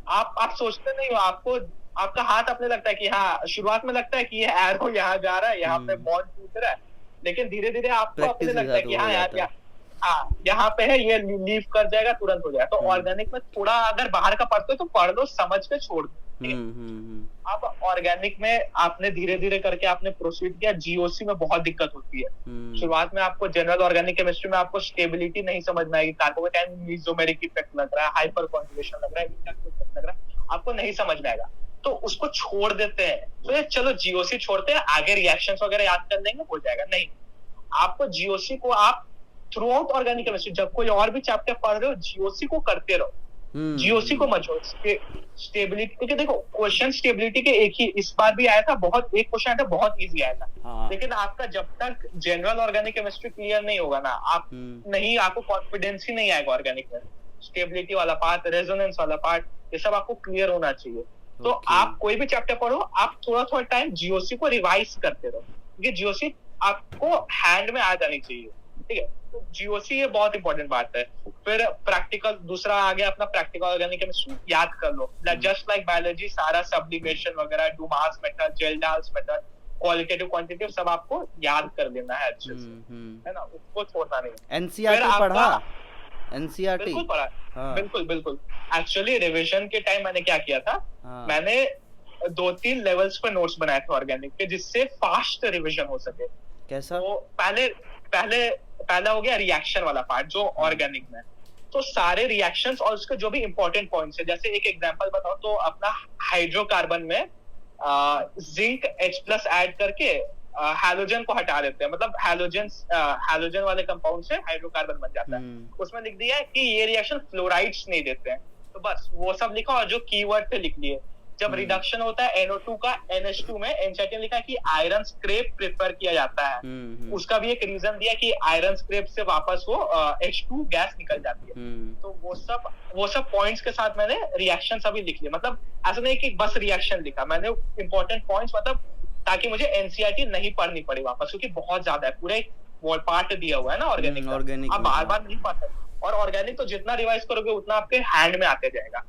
आप सोचते नहीं हो, आपको आपका हाथ अपने लगता है कि हाँ, शुरुआत में लगता है कि ये एरो यहाँ जा रहा है, यहाँ पे बॉन्ड टूट रहा है, लेकिन धीरे धीरे आपको अपने लगता है कि हाँ यार यहाँ पे है, ये लीव कर जाएगा, तुरंत हो जाएगा। तो ऑर्गेनिक में थोड़ा अगर बाहर का पढ़ते हो तो पढ़ लो, समझ के छोड़ दो। आप ऑर्गेनिक में आपने धीरे धीरे करके आपने प्रोसीड किया। जीओसी में बहुत दिक्कत होती है शुरुआत में। आपको जनरल ऑर्गेनिक केमिस्ट्री में आपको स्टेबिलिटी नहीं समझ में आएगी, कार्बोकेटाइन मेसोमेरिक इफेक्ट लग रहा है, हाइपर कॉन्जुगेशन लग रहा है, इफेक्ट लग रहा है, आपको नहीं समझ में आएगा, तो उसको छोड़ देते हैं। तो चलो जीओसी छोड़ते हैं, आगे रिएक्शंस वगैरह याद कर लेंगे, हो जाएगा। नहीं, आपको जीओसी को आप थ्रू आउट ऑर्गेनिक केमिस्ट्री जब कोई और भी चैप्टर पढ़ रहे हो, जीओसी को करते रहो, जीओसी को मत छोड़ो। स्टेबिलिटी, क्योंकि देखो क्वेश्चन स्टेबिलिटी के एक ही इस बार भी आया था, एक क्वेश्चन आया था, बहुत इजी आया था। लेकिन आपका जब तक जनरल ऑर्गेनिक केमिस्ट्री क्लियर नहीं होगा ना, आप नहीं, आपको कॉन्फिडेंस ही नहीं आएगा ऑर्गेनिक में। स्टेबिलिटी वाला पार्ट, रेजोनेंस वाला पार्ट, ये सब आपको क्लियर होना चाहिए। तो आप कोई भी चैप्टर पढ़ो, आप थोड़ा थोड़ा टाइम जीओसी को रिवाइज करते रहो, क्योंकि जीओसी आपको हैंड में आ जानी चाहिए, ठीक है। तो जीओसी ये बहुत इंपॉर्टेंट बात है। फिर प्रैक्टिकल, दूसरा आ गया अपना प्रैक्टिकल ऑर्गेनिक केमिस्ट्री, याद कर लो। जस्ट लाइक बायोलॉजी, सारा सब्लिमेशन वगैरह, Dumas method, Kjeldahl's method, qualitative quantitative, सब आपको याद कर लेना है अच्छे से, है ना, उसको छोड़ना नहीं। एनसीईआरटी पढ़ा? एनसीईआरटी बिल्कुल पढ़ा, बिल्कुल बिल्कुल। एक्चुअली रिवीजन के टाइम मैंने क्या किया था, मैंने 2-3 लेवल्स पे नोट्स बनाए थे ऑर्गेनिक के, जिससे फास्ट रिवीजन हो सके। कैसा? तो पहला हो गया रिएक्शन वाला पार्ट जो ऑर्गेनिक में, तो सारे रिएक्शंस और उसके जो भी इंपॉर्टेंट पॉइंट्स है, जैसे एक एग्जांपल बताओ तो अपना हाइड्रोकार्बन में जिंक H+ ऐड करके हैलोजन को हटा देते हैं, मतलब हैलोजन वाले कंपाउंड से हाइड्रोकार्बन बन जाता है। उसमें लिख दिया है कि ये रिएक्शन फ्लोराइड्स नहीं देते हैं, तो बस वो सब लिखा और जो कीवर्ड पे लिख लिए जब रिडक्शन होता है NO2 का NH2 में, एनसीईआरटी ने लिखा कि आयरन स्क्रैप प्रेफर किया जाता है। उसका भी एक रीजन दिया कि आयरन स्क्रैप से वापस वो H2 गैस निकल जाती है। तो वो सब पॉइंट्स के साथ मैंने रिएक्शन अभी लिख लिए, मतलब ऐसा नहीं कि बस रिएक्शन लिखा, मैंने इंपॉर्टेंट पॉइंट्स, मतलब ताकि मुझे एनसीईआरटी नहीं पढ़नी पड़े वापस, क्योंकि बहुत ज्यादा है, पूरे पार्ट दिया हुआ है ना ऑर्गेनिक, आप बार बार नहीं पढ़ सकते। और ऑर्गेनिक तो जितना रिवाइज करोगे उतना आपके हैंड में आते जाएगा।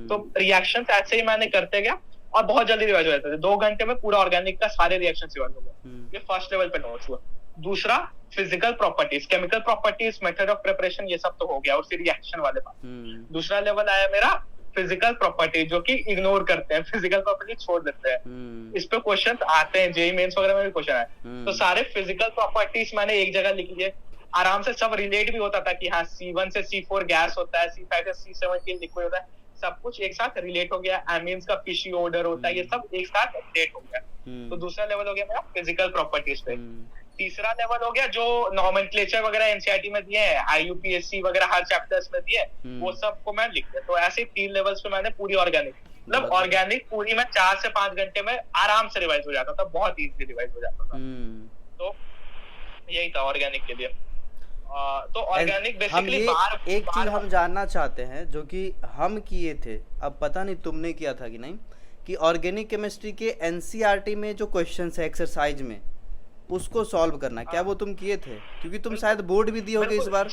तो रिएक्शन ऐसे ही मैंने करते गया और बहुत जल्दी रिवाइज हो जाते थे। 2 घंटे में पूरा ऑर्गेनिक का सारे रिएक्शन रिवाइज हो गए। ये फर्स्ट लेवल पे नोट्स हुआ। दूसरा physical properties, chemical properties, method of preparation, ये सब तो हो गया, उससे रिएक्शन वाले बात। दूसरा लेवल आया मेरा फिजिकल प्रॉपर्टी, जो कि इग्नोर करते हैं, फिजिकल प्रॉपर्टी छोड़ देते हैं। इस पे क्वेश्चन आते हैं, जेईई मेंस वगैरह में भी क्वेश्चन आए। तो सारे फिजिकल प्रॉपर्टीज मैंने एक जगह लिख लिए, आराम से सब रिलेट भी होता था कि हाँ C1 से C4 गैस होता है, C5 से C17 लिक्विड होता है, सब कुछ एक साथ रिलेट हो गया। एमीन्स का फिशी ऑर्डर होता है, ये सब एक साथ रिलेट हो गया। तो दूसरा लेवल हो गया मेरा फिजिकल प्रॉपर्टीज पे। तीसरा लेवल हो गया जो नॉमेनक्लेचर वगैरह एनसीईआरटी में दिए हैं, IUPAC वगैरह हर चैप्टर्स में दिए, वो सब को मैं लिख दिया। तो ऐसे 3 लेवल्स पे मैंने पूरी ऑर्गेनिक, मतलब ऑर्गेनिक पूरी में 4 से 5 घंटे में आराम से रिवाइज हो जाता था, बहुत इजीली रिवाइज हो जाता था। तो यही था ऑर्गेनिक के लिए। तो ऑर्गेनिक बेसिकली एक चीज हम जानना चाहते हैं जो कि हम किए थे, अब पता नहीं तुमने किया था कि नहीं, कि ऑर्गेनिक केमिस्ट्री के एनसीईआरटी में जो क्वेश्चंस है एक्सरसाइज में, उसको सॉल्व करना, क्या वो तुम किए थे? क्योंकि तुम शायद बोर्ड भी दिए होगे इस बार।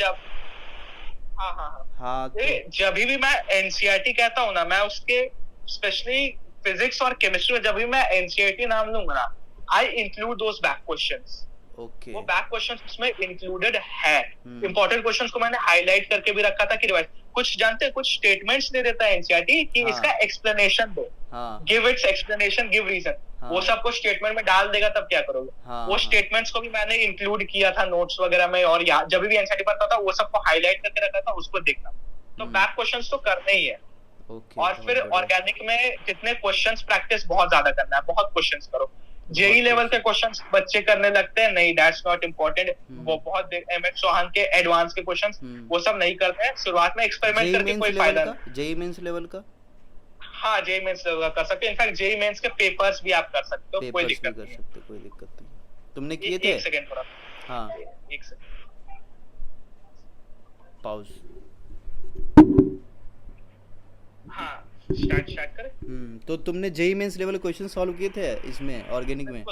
हाँ, जब भी मैं एनसीईआरटी कहता हूँ ना, मैं उसके स्पेशली फिजिक्स और केमिस्ट्री में जब भी मैं एनसीईआरटी नाम लूंगा ना, I include those back questions. वो बैक क्वेश्चंस उसमें इंक्लूडेड है। इंपॉर्टेंट क्वेश्चंस को मैंने हाईलाइट करके भी रखा था कि रिवाइज, कुछ जानते हैं, कुछ स्टेटमेंट्स दे देता है एनसीईआरटी कि इसका एक्सप्लेनेशन दो, give its explanation, give reason, वो सब कुछ स्टेटमेंट में डाल देगा, तब क्या करोगे। वो स्टेटमेंट्स को भी मैंने इंक्लूड किया था नोट्स वगैरह में, और जब भी एनसीईआरटी पढ़ता था वो सबको हाईलाइट करके रखा था, उसको देखना। तो बैक क्वेश्चंस तो करने ही है। और फिर ऑर्गेनिक में जितने क्वेश्चंस प्रैक्टिस बहुत ज्यादा करना है, बहुत क्वेश्चंस करो। जेई लेवल के क्वेश्चंस बच्चे करने लगते हैं, नहीं दैट्स नॉट इम्पोर्टेंट, वो बहुत एमएच चौहान के एडवांस के क्वेश्चंस वो सब नहीं करते हैं। शुरुआत में एक्सपेरिमेंट करके कोई फायदा नहीं। जेई मेंस लेवल का, हाँ जेई मेंस लेवल का कर सकते हैं। इनफैक्ट जेई मेंस के पेपर्स भी आप कर सकते हो, कोई दिक्कत नहीं, कोई दिक्कत नहीं। तुमने किए थे? एक सेकंड थोड़ा, हाँ एक सेकंड, पॉज। हाँ स्टार्ट करें। तो तुमने JEE Mains level question solve किए थे इसमें ऑर्गेनिक में?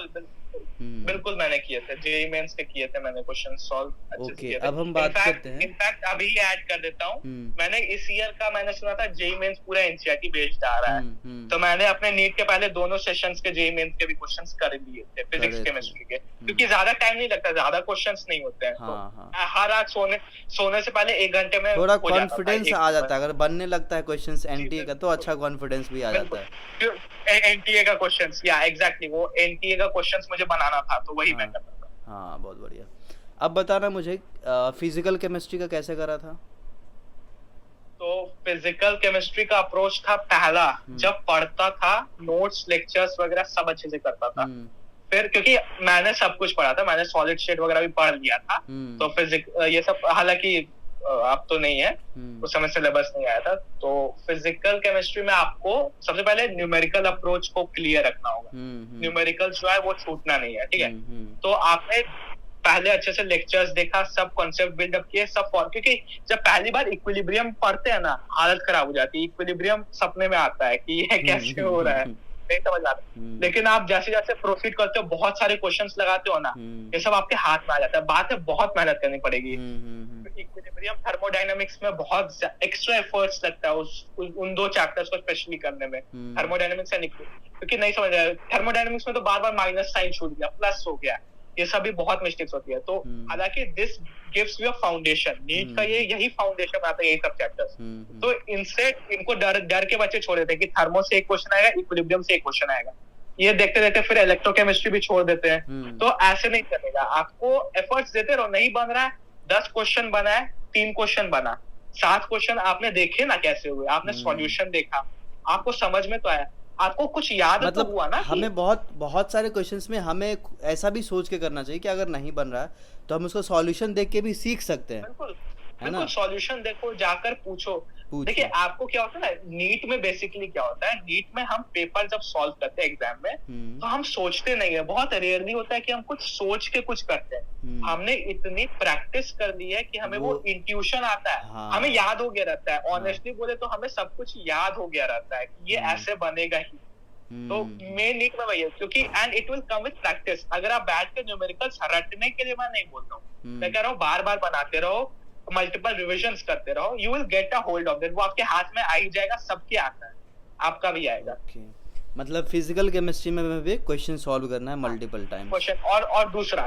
बिल्कुल मैंने किए थे, जेई मेंस के किए थे मैंने क्वेश्चन सॉल्व अच्छे से किए थे। अब हम बात करते हैं, इनफैक्ट अभी ऐड कर देता हूँ, मैंने इस ईयर का मैंने सुना था जेई मेंस पूरा एनसीईआरटी बेस्ड आ रहा है, तो मैंने अपने नीट के पहले दोनों सेशंस के जेई मेंस के भी क्वेश्चंस कर लिए थे, फिजिक्स केमिस्ट्री के, क्योंकि ज्यादा टाइम नहीं लगता, ज्यादा क्वेश्चंस नहीं होते हैं। तो हर रात सोने से पहले 1 घंटे में थोड़ा कॉन्फिडेंस आ जाता है, अगर बनने लगता है क्वेश्चंस एनटीए का तो अच्छा कॉन्फिडेंस भी आ जाता है। एनटीए का क्वेश्चंस, या एग्जैक्टली वो एनटीए का क्वेश्चंस मुझे बनाना था, तो वही मैं करता था। हाँ बहुत बढ़िया। अब बताना मुझे फिजिकल केमिस्ट्री का कैसे करा था? तो फिजिकल केमिस्ट्री का अप्रोच था पहला, जब पढ़ता था नोट्स लेक्चर्स वगैरह सब अच्छे से करता था। फिर क्योंकि मैंने सब कुछ पढ़ा था, मैंने सॉलिड स्टेट वगैरह भी पढ़ लिया था, तो फिजिक्स ये सब हालांकि अब तो नहीं है, उस समय सिलेबस नहीं आया था। तो फिजिकल केमिस्ट्री में आपको सबसे पहले न्यूमेरिकल अप्रोच को क्लियर रखना होगा। न्यूमेरिकल जो है वो छूटना नहीं है, ठीक है। तो आपने पहले अच्छे से लेक्चर्स देखा, सब कॉन्सेप्ट बिल्डअप किए, सब क्योंकि जब पहली बार इक्विलिब्रियम पढ़ते हैं ना, हालत खराब हो जाती है। इक्विलिब्रियम सपने में आता है कि ये कैसे हो रहा है, नहीं समझ आता। लेकिन आप जैसे जैसे प्रोसीड करते हो, बहुत सारे क्वेश्चंस लगाते हो ना, ये सब आपके हाथ में आ जाता है। बात है बहुत मेहनत करनी पड़ेगी। इक्विलिब्रियम थर्मोडायनामिक्स में बहुत एक्स्ट्रा एफर्ट्स लगता है उन 2 चैप्टर्स को स्पेशली करने में, थर्मोडायनामिक्स एंड क्योंकि नहीं समझ आया। थर्मोडायनामिक्स में तो बार बार माइनस साइन छूट गया, प्लस हो गया, ये सब भी बहुत मिस्टेक्स होती है। तो हालांकि this gives you a foundation, NEET का यही फाउंडेशन बनाता है, यही सब चैप्टर्स। तो इनसे इनको डर के बच्चे छोड़ देते हैं कि थर्मो से एक क्वेश्चन आएगा, इक्विलिब्रियम से एक क्वेश्चन आएगा, ये देखते देखते फिर इलेक्ट्रोकेमिस्ट्री भी छोड़ देते हैं। तो ऐसे नहीं चलेगा, आपको एफर्ट्स देते रहो। नहीं बन रहा है, 10 क्वेश्चन बना है, 3 क्वेश्चन बना, 7 क्वेश्चन आपने देखे ना कैसे हुए, आपने सॉल्यूशन देखा, आपको समझ में तो आया, आपको कुछ याद मतलब तो हुआ ना। हमें बहुत सारे क्वेश्चंस में हमें ऐसा भी सोच के करना चाहिए कि अगर नहीं बन रहा है तो हम उसका सॉल्यूशन देख के भी सीख सकते हैं। बिल्कुल बिल्कुल सॉल्यूशन देखो, जाकर पूछो। देखिए आपको क्या होता है ना, नीट में बेसिकली क्या होता है, नीट में हम पेपर जब सॉल्व करते हैं एग्जाम में, तो हम सोचते नहीं है, बहुत रेयरली होता है कि हम कुछ सोच के कुछ करते हैं। हमने इतनी प्रैक्टिस कर ली है कि हमें वो इंट्यूशन आता है, हमें याद हो गया रहता है। ऑनेस्टली बोले तो हमें सब कुछ याद हो गया रहता है कि ये ऐसे बनेगा ही। तो मेन नीट में वही है, क्योंकि and it will come with practice. अगर आप बैठ के न्यूमेरिकल्स रटने के लिए मैं नहीं बोल रहा हूँ, मैं कह रहा हूँ बार बार बनाते रहो, मल्टीपल रिविजन्स करते रहो, you will get a hold of it. वो आपके हाथ में आ ही जाएगा, सबके आता है, आपका भी आएगा। मतलब फिजिकल केमिस्ट्री में भी क्वेश्चन सॉल्व करना है मल्टीपल टाइम क्वेश्चन। और दूसरा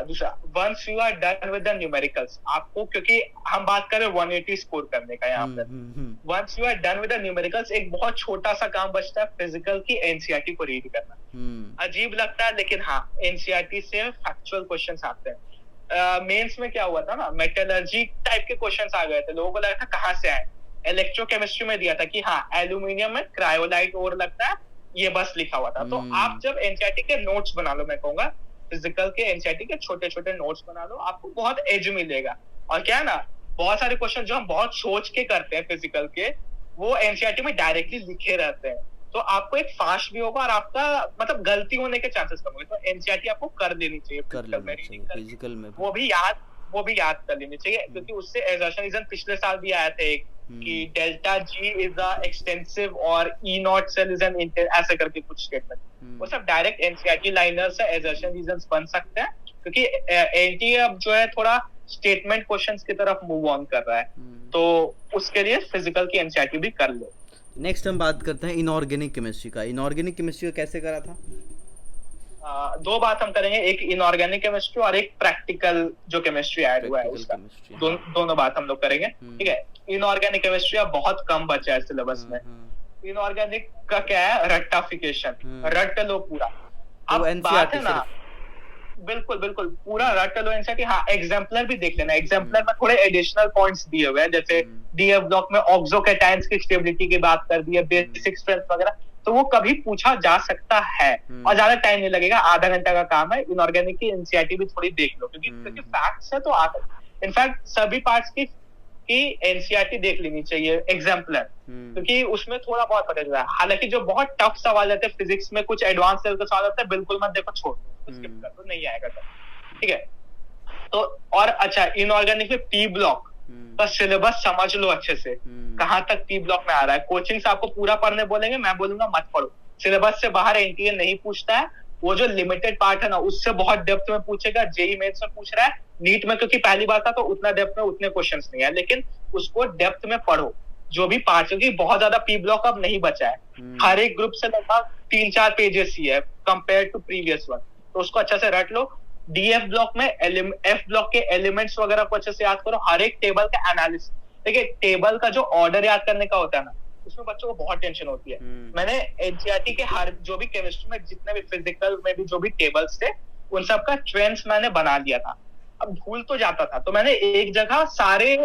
once you are done with the numericals, आपको, क्योंकि हम बात करें 180 स्कोर करने का यहाँ पर, once you are done with the numericals एक बहुत छोटा सा काम बचता है, फिजिकल की एनसीईआरटी को रीड करना। अजीब लगता है लेकिन हाँ, एनसीईआरटी से फैक्चुअल क्वेश्चंस आते हैं। मेंस में क्या हुआ था ना, मेटलर्जी टाइप के क्वेश्चंस आ गए थे, लोगों को लगा था कहाँ से आए। इलेक्ट्रोकेमिस्ट्री में दिया था कि हाँ एल्यूमिनियम में क्रायोलाइट और लगता है, ये बस लिखा हुआ था। तो आप जब एनसीईआरटी के नोट्स बना लो, मैं कहूंगा फिजिकल के एनसीईआरटी के छोटे छोटे नोट्स बना लो, आपको बहुत एज मिलेगा। और क्या है ना, बहुत सारे क्वेश्चन जो हम बहुत सोच के करते हैं फिजिकल के, वो एनसीईआरटी में डायरेक्टली लिखे रहते हैं। तो आपको एक फास्ट भी होगा और आपका मतलब गलती होने के चांसेस कम होंगे। तो एनसीईआरटी आपको कर लेनी चाहिए फिजिकल में, वो भी याद कर लेनी चाहिए, क्योंकि उससे एजर्शन पिछले साल भी आया था एक कि delta G is a extensive और ई नॉट सेल इज एन ऐसे करके कुछ स्टेटमेंट, वो सब डायरेक्ट एनसीईआरटी लाइनर्स से एजर्शन रीजंस बन सकते हैं, क्योंकि एनटीए अब जो है थोड़ा स्टेटमेंट क्वेश्चंस की तरफ मूव ऑन कर रहा है। तो उसके लिए फिजिकल की एनसीईआरटी भी कर लो। नेक्स्ट हम बात करते हैं इनऑर्गेनिक केमिस्ट्री का। इनऑर्गेनिक केमिस्ट्री का कैसे करा था? दो बात हम करेंगे, एक इनऑर्गेनिक केमिस्ट्री और एक प्रैक्टिकल जो केमिस्ट्री ऐड हुआ है उसका, दोनों बात हम लोग करेंगे। ठीक है, इनऑर्गेनिक केमिस्ट्री अब बहुत कम बचा है सिलेबस में। इनऑर्गेनिक का क्या है, रट्टाफिकेशन, रट लो पूरा। अब बात है ना, बिल्कुल पूरा रट लो एनसीईआरटी। हाँ, एग्जाम्पलर भी देख लेना, एग्जाम्पलर में थोड़े एडिशनल पॉइंट्स दिए हुए हैं, जैसे डीएफ ब्लॉक में ऑक्सोकैटायंस की स्टेबिलिटी की बात कर दी है, बेसिक स्ट्रेंथ वगैरह, तो वो कभी पूछा जा सकता है और ज्यादा टाइम नहीं लगेगा, आधा घंटा का काम है। इनऑर्गेनिक की एनसीईआरटी भी थोड़ी देख लो, क्योंकि फैक्ट्स है तो इनफैक्ट सभी पार्ट्स की एनसीईआरटी देख लेनी चाहिए एग्जाम्पलर, क्योंकि उसमें थोड़ा बहुत पता चलता है। हालांकि जो बहुत टफ सवाल रहते हैं फिजिक्स में, कुछ एडवांस लेवल के सवाल रहते हैं, बिल्कुल मत देखो, छोड़ दो, तो नहीं आएगा। ठीक है, तो और अच्छा, इनऑर्गेनिक में पी ब्लॉक का सिलेबस समझ लो अच्छे से, कहाँ तक पी ब्लॉक में आ रहा है। कोचिंग से आपको पूरा पढ़ने बोलेंगे, मैं बोलूंगा मत पढ़ो, सिलेबस से बाहर एनटीए नहीं पूछता है। वो जो लिमिटेड पार्ट है ना, उससे बहुत डेप्थ में पूछेगा, जेई मेंस में पूछ रहा है। नीट में क्योंकि पहली बार था तो उतना डेप्थ में उतने क्वेश्चंस नहीं है, लेकिन उसको डेप्थ में पढ़ो जो भी पार्ट, क्योंकि बहुत ज्यादा पी ब्लॉक अब नहीं बचा है। हर एक ग्रुप से लगभग 3-4 पेजेस ही है कंपेयर टू प्रीवियस वन, तो उसको अच्छा से रट लो। डीएफ ब्लॉक में एफ ब्लॉक के एलिमेंट्स वगैरह को अच्छे से याद करो, हर एक टेबल का एनालिसिस। देखिए टेबल का जो ऑर्डर याद करने का होता है ना, उसमें बच्चों को बहुत टेंशन होती है। मैंने एनसीईआरटी के हर जो भी केमिस्ट्री में जितने भी फिजिकल में भी जो भी टेबल्स थे, उन सब का ट्रेंड्स मैंने बना लिया था। अब भूल तो जाता था, तो मैंने एक जगह सारे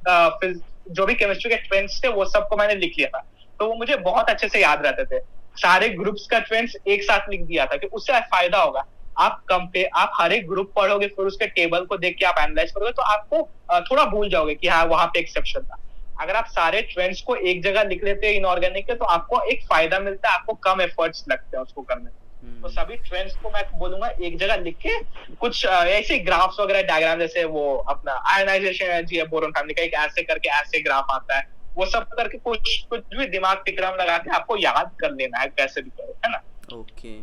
जो भी केमिस्ट्री के ट्रेंड्स थे वो सबको मैंने लिख लिया था, तो वो मुझे बहुत अच्छे से याद रहते थे। सारे ग्रुप्स का ट्रेंड्स एक साथ लिख दिया था कि उससे फायदा होगा। आप हर एक ग्रुप पढ़ोगे, फिर उसके टेबल को देख के आप एनालाइज करोगे, तो आपको थोड़ा भूल जाओगे कि हाँ वहां पे एक्सेप्शन था। अगर आप सारे ट्रेंड्स को एक जगह लिख लेते हैं इनऑर्गेनिक के, तो आपको एक फायदा मिलता है, आपको कम एफर्ट्स लगते हैं उसको करने में। तो सभी ट्रेंड्स को मैं बोलूंगा एक जगह लिख के, कुछ ऐसे ग्राफ्स वगैरह डायग्राम, जैसे वो अपना आयनाइजेशन एनर्जी है बोरोन फैमिली का, एक ऐसे करके ऐसे ग्राफ आता है, वो सब करके कुछ भी दिमाग टिकरम लगा के आपको याद कर लेना है, कैसे भी करो, है ना। ओके।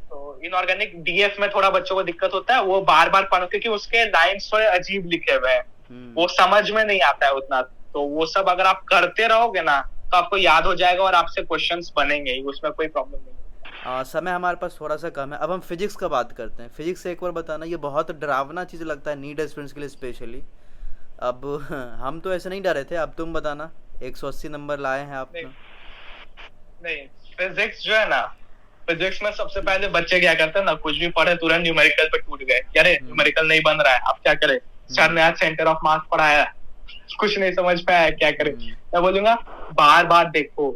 तो इनऑर्गेनिक डीएफ में थोड़ा बच्चों को दिक्कत होता है, वो बार बार पढ़ो, क्योंकि उसके लाइंस थोड़े अजीब लिखे हुए हैं, वो समझ में नहीं आता है उतना। तो वो सब अगर आप करते रहोगे ना, तो आपको याद हो जाएगा और आपसे क्वेश्चंस बनेंगे ही, उसमें कोई प्रॉब्लम नहीं। समय हमारे पास थोड़ा सा कम है, अब हम फिजिक्स का बात करते हैं। फिजिक्स से एक बार बताना, ये बहुत डरावना चीज़ लगता है नीट स्टूडेंट्स के लिए स्पेशली। अब हम तो ऐसे नहीं डरे थे, अब तुम बताना। 180 नंबर लाए हैं आप। नहीं, फिजिक्स जो है ना, फिजिक्स में सबसे पहले बच्चे क्या करते हैं ना, कुछ भी पढ़े तुरंत न्यूमेरिकल पे टूट गए, अरे न्यूमेरिकल नहीं बन रहा है, अब क्या करें, सर ने आज सेंटर ऑफ मास पढ़ाया, कुछ नहीं समझ पाया, क्या करें। मैं बोलूंगा बार बार देखो,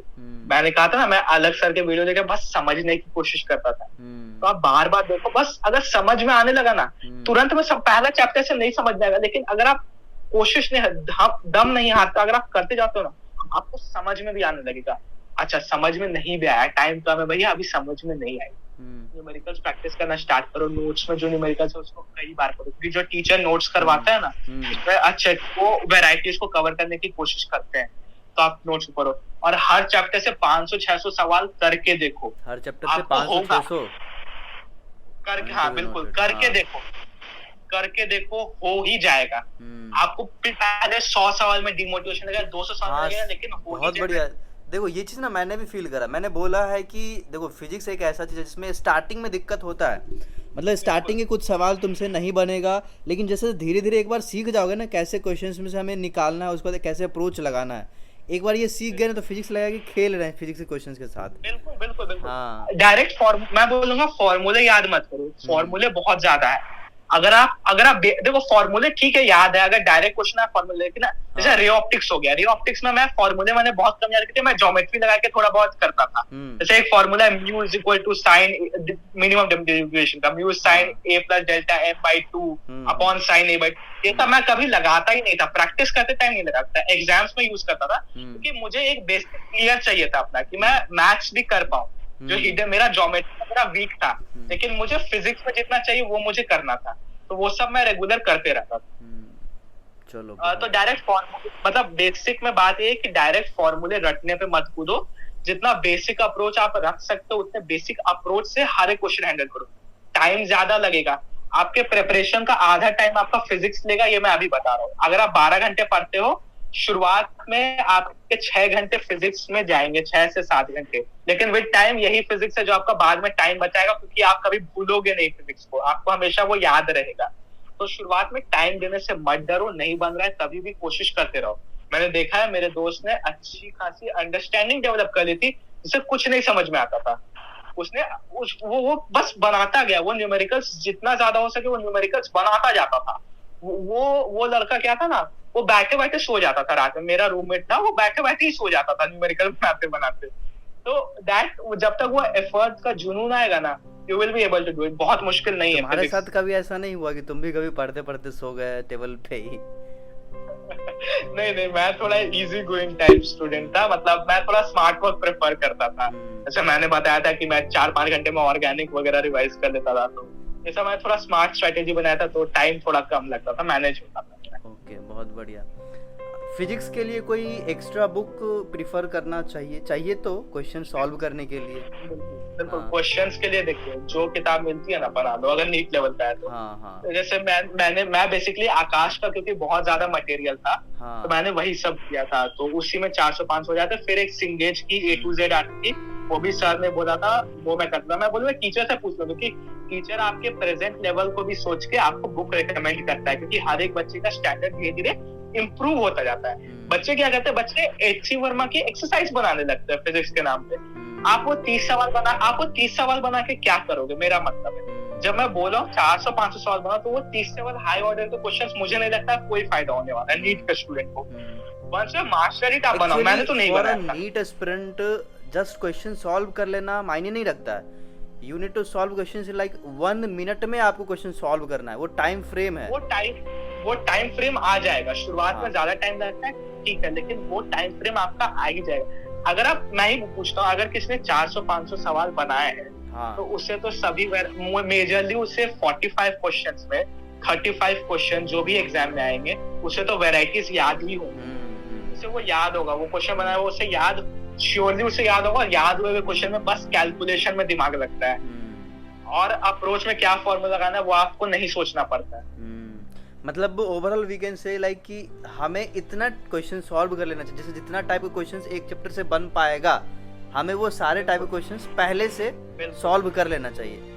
मैंने कहा था ना, मैं अलग सर के वीडियो देखे बस समझने की कोशिश करता था, तो आप बार बार देखो, बस अगर समझ में आने लगा ना, तुरंत में सब पहला चैप्टर से नहीं समझ में आएगा, लेकिन अगर आप कोशिश नहीं, दम नहीं हाथ का, अगर आप करते जाते हो ना, आपको समझ में भी आने लगेगा। अच्छा समझ में नहीं भी आया, टाइम कम है भैया, अभी समझ में नहीं आई, न्यूमेरिकल्स प्रैक्टिस करना स्टार्ट करो, नोट्स में जो न्यूमेरिकल्स है उसको कई बार करो, क्योंकि जो टीचर नोट्स करवाता है ना, उसमें अच्छा वो वैरायटीज को कवर करने की कोशिश करते हैं, तो आप नोट्स पढ़ो और हर चैप्टर से 500-600 सवाल करके देखो। हर चैप्टर से 500-600 करके, हाँ बिल्कुल करके देखो, करके देखो, हो ही जाएगा। आपको पहले 100 सवाल में डिमोटिवेशन लगेगा, 200 सवाल लगेगा, लेकिन हो बहुत बढ़िया। देखो ये चीज़ ना मैंने भी फील करा, मैंने बोला है कि देखो फिजिक्स एक ऐसा चीज़ है जिसमें स्टार्टिंग में दिक्कत होता है, मतलब स्टार्टिंग के कुछ सवाल तुमसे नहीं बनेगा, लेकिन जैसे धीरे धीरे एक बार सीख जाओगे ना कैसे क्वेश्चंस में से हमें निकालना है, उसके बाद कैसे अप्रोच लगाना है, एक बार ये सीख गए ना तो फिजिक्स लगेगा कि खेल रहे हैं फिजिक्स के क्वेश्चंस के साथ। बिल्कुल बिल्कुल बिल्कुल। हाँ डायरेक्ट मैं बोलूंगा फॉर्मूले याद मत करो, फॉर्मूले बहुत ज्यादा है। अगर आप देखो फॉर्मूले ठीक है याद है, अगर डायरेक्ट क्वेश्चन है फॉर्मूले, लेकिन जैसे रे ऑप्टिक्स हो गया, रे ऑप्टिक्स में मैं फॉर्मूले मैंने बहुत कम याद किए, मैं ज्योमेट्री लगा के थोड़ा बहुत करता था। जैसे एक फॉर्मूला है mu is equal to sine minimum derivation का, mu sine A plus delta M by 2 upon sine A by 2, ये सब मैं कभी लगाता ही नहीं था, प्रैक्टिस करते टाइम नहीं लगाता, एग्जाम्स में यूज करता था, क्योंकि मुझे एक बेसिक क्लियर चाहिए था अपना, कि मैं मैथ्स भी कर पाऊं। जो हिडन मेरा ज्योमेट्री मेरा वीक था, लेकिन मुझे फिजिक्स में जितना चाहिए वो मुझे करना था, तो वो सब मैं रेगुलर करते रहता था। चलो तो डायरेक्ट फॉर्मूले, मतलब बेसिक में बात ये है कि डायरेक्ट फॉर्मूले रटने पे मत कूदो, जितना बेसिक अप्रोच आप रख सकते हो उतने बेसिक अप्रोच से हर एक क्वेश्चन हैंडल करो। टाइम ज्यादा लगेगा, आपके प्रिपरेशन का आधा टाइम आपका फिजिक्स लेगा, ये मैं अभी बता रहा हूँ। अगर आप 12 घंटे पढ़ते हो, शुरुआत में आपके 6 घंटे फिजिक्स में जाएंगे, 6 से 7 घंटे, लेकिन विद टाइम यही फिजिक्स है जो आपका बाद में टाइम बचाएगा, क्योंकि आप कभी भूलोगे नहीं फिजिक्स को, आपको हमेशा वो याद रहेगा। तो शुरुआत में टाइम देने से मत डरो, नहीं बन रहा है तभी भी कोशिश करते रहो। मैंने देखा है मेरे दोस्त ने अच्छी खासी अंडरस्टैंडिंग डेवलप कर ली थी, जिसे कुछ नहीं समझ में आता था, उसने वो बस बनाता गया, वो न्यूमेरिकल्स जितना ज्यादा हो सके वो न्यूमेरिकल्स बनाता जाता था। वो लड़का क्या था ना, वो बैठे बैठे सो जाता था रात में, मेरा रूममेट था, वो बैठे बैठे ही सो जाता था न्यूमेरिकल बनाते बनाते। तो दैट जब तक वो एफर्ट का जुनून आएगा ना, you will be able to do it. बहुत मुश्किल नहीं है। तुम्हारे साथ कभी ऐसा नहीं हुआ कि तुम भी कभी पढ़ते पढ़ते सो गए टेबल पे ही? नहीं, मैं थोड़ा इजी गोइंग टाइप स्टूडेंट था, मतलब मैं थोड़ा स्मार्ट वर्क प्रेफर करता था। जैसे मैंने बताया था कि मैं 4-5 घंटे में ऑर्गेनिक वगैरह रिवाइज कर लेता था, तो ऐसा मैं थोड़ा स्मार्ट स्ट्रेटेजी बनाया था, तो टाइम थोड़ा कम लगता था, मैनेज होता था। ओके, बहुत बढ़िया। फिजिक्स के लिए कोई एक्स्ट्रा बुक प्रिफर करना चाहिए तो क्वेश्चन सॉल्व करने के लिए? बिल्कुल, क्वेश्चंस के लिए देखिए जो किताब मिलती है ना पढ़ा लो, अगर नीट लेवल का है तो। तो जैसे मैं बेसिकली आकाश का, क्योंकि बहुत ज्यादा मटेरियल था, तो मैंने वही सब किया था, तो उसी में 400-500 हो जाते। फिर एक सिंगेज की A to Z आती थी, वो भी सर ने बोला था, वो मैं करता था। मैं बोलूँगा टीचर से पूछ लो, क्योंकि टीचर आपके प्रेजेंट लेवल को भी सोच के आपको बुक रेकमेंड करता है, क्योंकि हर एक बच्चे का स्टैंडर्ड धीरे धीरे इम्प्रूव होता जाता है। बच्चे क्या करते हैं, बच्चे H.C. वर्मा की एक्सरसाइज बनाने लगते हैं फिजिक्स के नाम पे। आप वो 30 सवाल बना के क्या करोगे, मेरा मतलब है। जब मैं बोल रहा हूँ 400-500 सवाल बना, तो वो 30 सवाल हाई ऑर्डर के क्वेश्चंस, मुझे नहीं लगता कोई फायदा होने वाला है नीट के स्टूडेंट को। वंस मास्टर इट आप बनाओ, मैंने तो नहीं बनाया। NEET aspirant just question solve कर लेना मायने नहीं रखता है। You need to solve questions in like 1 minute में आपको क्वेश्चन सॉल्व करना है, वो टाइम फ्रेम है। वो टाइम फ्रेम आ जाएगा, शुरुआत में ज्यादा टाइम लगता है, ठीक है, लेकिन वो टाइम फ्रेम आपका आ ही जाएगा। अगर आप, मैं ही पूछता हूँ, अगर किसने 400-500 सवाल बनाए हैं, तो उससे तो सभी मेजरली उससे 45 क्वेश्चंस में 35 क्वेश्चन जो भी एग्जाम में आएंगे, उससे तो वेराइटीज याद ही होंगी, उससे वो याद होगा, वो क्वेश्चन बनाया वो उसे याद, श्योरली उसे याद होगा। और याद हुए क्वेश्चन में बस कैलकुलेशन में दिमाग लगता है, और अप्रोच में क्या फॉर्मूला लगाना है वो आपको नहीं सोचना पड़ता है। मतलब overall we can say like कि हमें इतना क्वेश्चन सॉल्व कर लेना चाहिए, जैसे जितना टाइप के क्वेश्चंस एक चैप्टर से बन पाएगा, हमें वो सारे टाइप के क्वेश्चंस पहले से सॉल्व कर लेना चाहिए।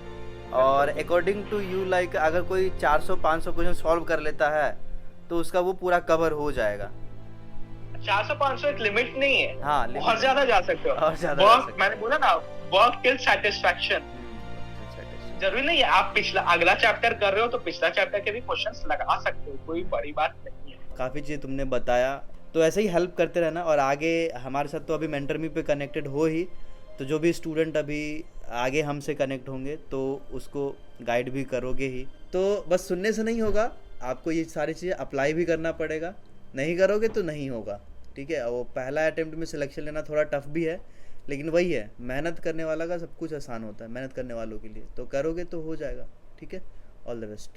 और अकॉर्डिंग टू यू लाइक अगर कोई 400-500 क्वेश्चन सॉल्व कर लेता है तो उसका वो पूरा कवर हो जाएगा। 400-500 एक लिमिट नहीं है, हाँ, बहुत ज्यादा जा सकते हो। और ज्यादा मैंने बोला ना, वर्क टिल सैटिस्फैक्शन। जरूरी नहीं है आप अगला चैप्टर कर रहे हो तो पिछला चैप्टर के भी क्वेश्चंस लगा सकते हो, कोई बड़ी बात नहीं है। काफी चीज तुमने बताया, तो ऐसे ही हेल्प करते रहना, और आगे हमारे साथ तो अभी मेंटरमी पे कनेक्टेड हो ही, तो जो भी स्टूडेंट अभी आगे हमसे कनेक्ट होंगे तो उसको गाइड भी करोगे ही। तो बस सुनने से नहीं होगा, आपको ये सारी चीज़ें अप्लाई भी करना पड़ेगा, नहीं करोगे तो नहीं होगा, ठीक है। वो पहला अटेम्प्ट में सिलेक्शन लेना थोड़ा टफ भी है, लेकिन वही है, मेहनत करने वाला का सब कुछ आसान होता है, मेहनत करने वालों के लिए, तो करोगे तो हो जाएगा, ठीक है। All the best.